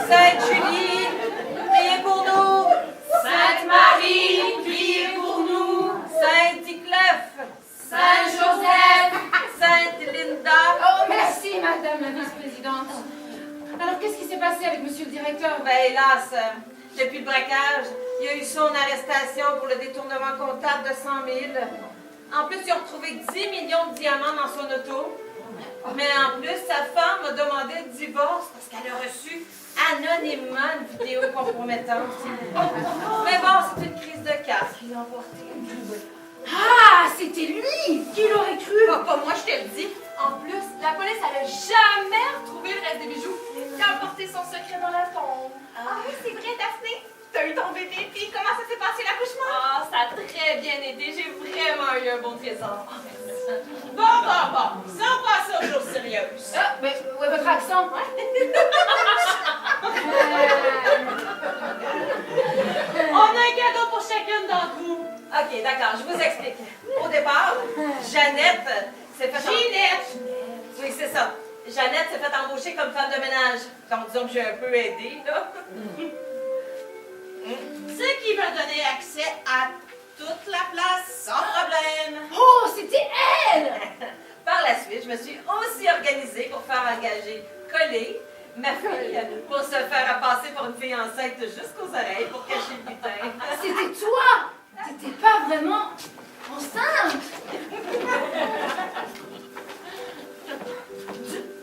Sainte-Julie, priez pour nous. Sainte-Marie, priez pour nous. Saint-Diclef, Saint-Joseph, Sainte-Linda. Oh, merci, madame la vice-présidente. Alors, qu'est-ce qui s'est passé avec monsieur le directeur? Ben hélas, depuis le braquage, il y a eu son arrestation pour le détournement comptable de 100 000. En plus, ils ont retrouvé 10 millions de diamants dans son auto. Mais en plus, sa femme a demandé le divorce parce qu'elle a reçu anonymement une vidéo compromettante. Mais bon, c'est une crise de casse qui l'a emporté. Ah, c'était lui! Qui l'aurait cru? Pas moi, je te le dis. En plus, la police, elle a jamais retrouvé le reste des bijoux. Il a emporté son secret dans la tombe. Ah oui, c'est vrai, Daphné. T'as eu ton bébé, puis comment ça s'est passé l'accouchement? Ah, ça a très bien été. J'ai vraiment eu un bon trésor. Bon. Sans passer aux choses sérieuses. Ah, mais où est votre accent? On a un cadeau pour chacune d'entre vous. OK, d'accord, je vous explique. Au départ, Jeannette s'est fait... Ginette. Oui, c'est ça. Jeannette s'est fait embaucher comme femme de ménage. Donc, disons que j'ai un peu aidé, là. Ce qui m'a donné accès à toute la place sans problème. Oh, c'était elle! Par la suite, je me suis aussi organisée pour faire engager Collé, ma fille, pour se faire passer pour une fille enceinte jusqu'aux oreilles pour cacher le butin. C'était toi! T'étais pas vraiment enceinte!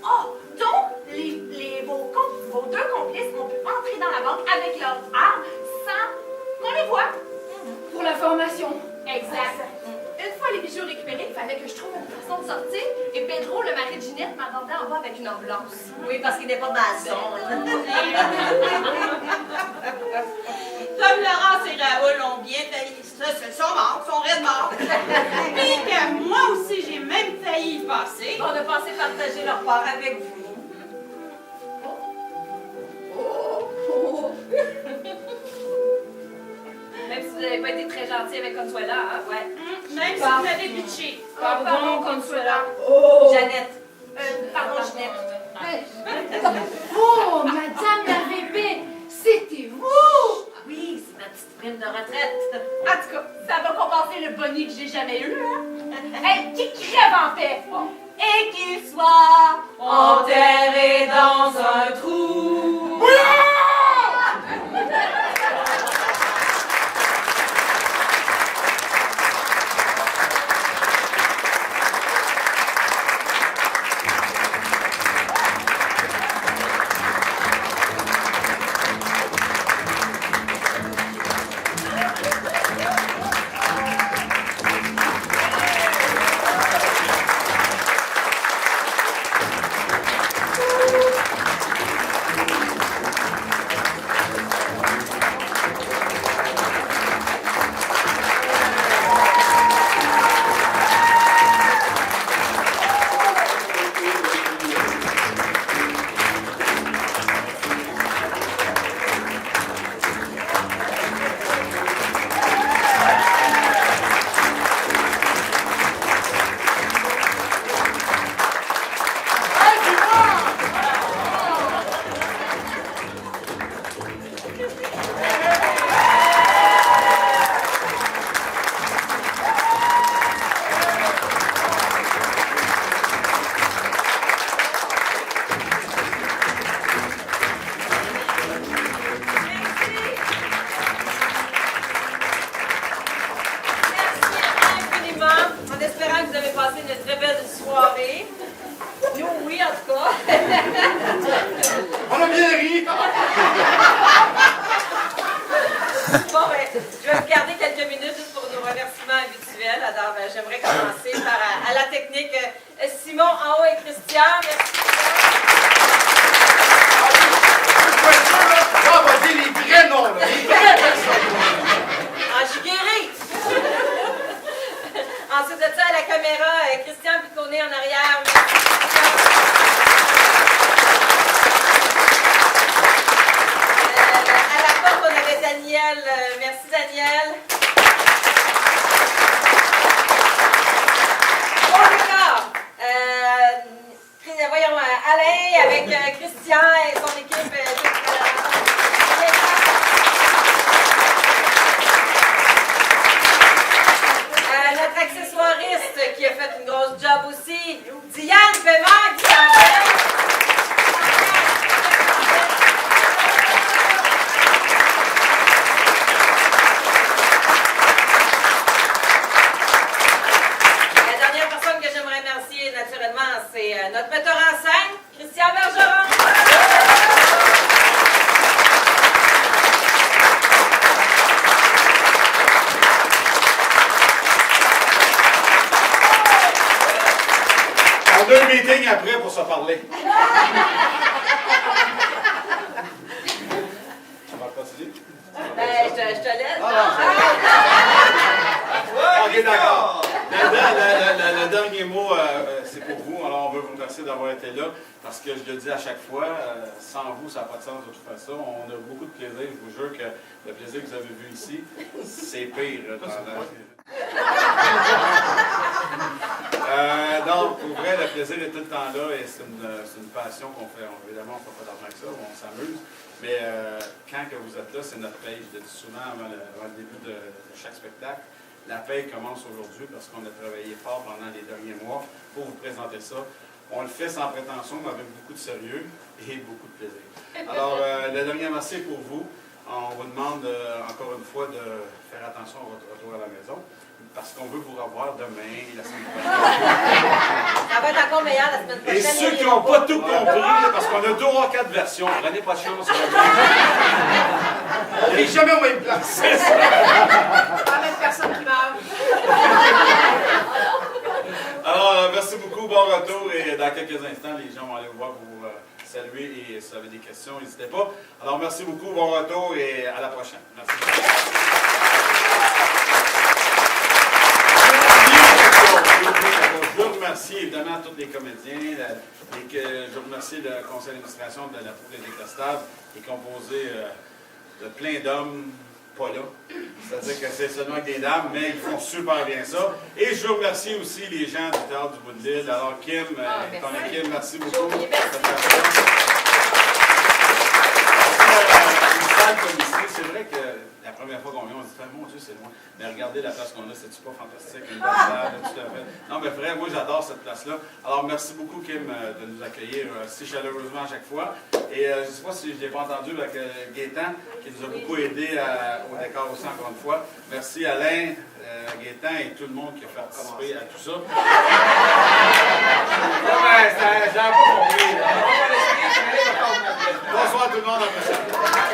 Oh, donc, vos deux complices ont pu entrer dans la banque avec leurs armes sans qu'on les voit. Pour la formation. Exact. Une fois les bijoux récupérés, il fallait que je trouve une façon de sortir. Et Pedro, le mari de Ginette, m'attendait en bas avec une ambulance. Oui, parce qu'il n'est pas maçon. Comme Laurence et Raoul ont bien failli. Ils sont morts, sont raides morts. Puis que moi aussi, j'ai même failli y passer. On a pensé partager leur part avec vous. Même si vous n'avez pas été très gentil avec Consuela, hein? Ouais. Même si vous avez pitché. Pardon, Consuela. Jeannette. Pardon, Ginette. Oh, madame la VP, c'était vous! Oui, c'est ma petite prime de retraite. En tout c'est le bonnet que j'ai jamais eu, hein? Hey, qui crève en paix! Et qu'il soit enterré dans un trou. On a bien ri. Bon, ben, je vais vous garder quelques minutes juste pour nos remerciements habituels. Alors, j'aimerais commencer par à la technique. Simon en haut et Christian, merci. On va dire les vrais noms, là. Les vraies personnes. Ah, je suis guérie. Ensuite de ça, à la caméra, Christian Piconnet en arrière. À la porte, on avait Daniel. Merci, Daniel. Au décor, voyons, Alain avec Christian et son équipe. Notre accessoiriste qui a fait une grosse job aussi, Diane Paiement qui s'en fait. La dernière personne que j'aimerais remercier naturellement, c'est notre metteur en scène, Christian Bergeron. On a un meeting après pour se parler. Ça va continuer? Ben, je te laisse. Ok, d'accord. Le dernier mot, c'est pour vous. Alors, on veut vous remercier d'avoir été là parce que je le dis à chaque fois, sans vous, ça n'a pas de sens de tout faire ça. On a beaucoup de plaisir. Je vous jure que le plaisir que vous avez vu ici, c'est pire. Non, pour vrai, le plaisir est tout le temps là et c'est une passion qu'on fait. Évidemment, on ne fait pas d'argent que ça, on s'amuse. Mais quand que vous êtes là, c'est notre paye. Je le dis souvent avant le début de chaque spectacle. La paye commence aujourd'hui parce qu'on a travaillé fort pendant les derniers mois pour vous présenter ça. On le fait sans prétention, mais avec beaucoup de sérieux et beaucoup de plaisir. Alors, le dernier merci pour vous. On vous demande encore une fois de faire attention à votre retour à la maison parce qu'on veut vous revoir demain et la semaine prochaine. Ça va être encore meilleur la semaine prochaine. Et ceux qui n'ont pas tout compris, là, parce qu'on a 2 ou 4 versions, prenez pas de chance. On n'est jamais aux mêmes places. C'est ça. Pas même personne qui meurt. Alors, merci beaucoup, bon retour et dans quelques instants, les gens vont aller vous voir pour vous saluer et si vous avez des questions, n'hésitez pas. Alors, merci beaucoup, bon retour et à la prochaine. Merci. Je vous remercie évidemment tous les comédiens et que je remercie le conseil d'administration de la troupe des détestables qui est composé de plein d'hommes pas là. C'est-à-dire que c'est seulement que des dames, mais ils font super bien ça. Et je remercie aussi les gens du Théâtre du Bout de l'Île. Alors Kim, ton équipe, merci beaucoup. Une salle comme ici, c'est vrai que la première fois qu'on vient, on se dit, mon Dieu, c'est loin. Mais regardez la place qu'on a, c'est-tu pas fantastique? Une belle table, tout à fait. Non, mais vrai, moi, j'adore cette place-là. Alors, merci beaucoup, Kim, de nous accueillir si chaleureusement à chaque fois. Et je ne sais pas si je l'ai pas entendu avec Gaétan, qui nous a beaucoup aidé au décor aussi, encore une fois. Merci Alain, Gaétan et tout le monde qui a participé à tout ça. J'avais pas compris. Bonsoir tout le monde, après ça.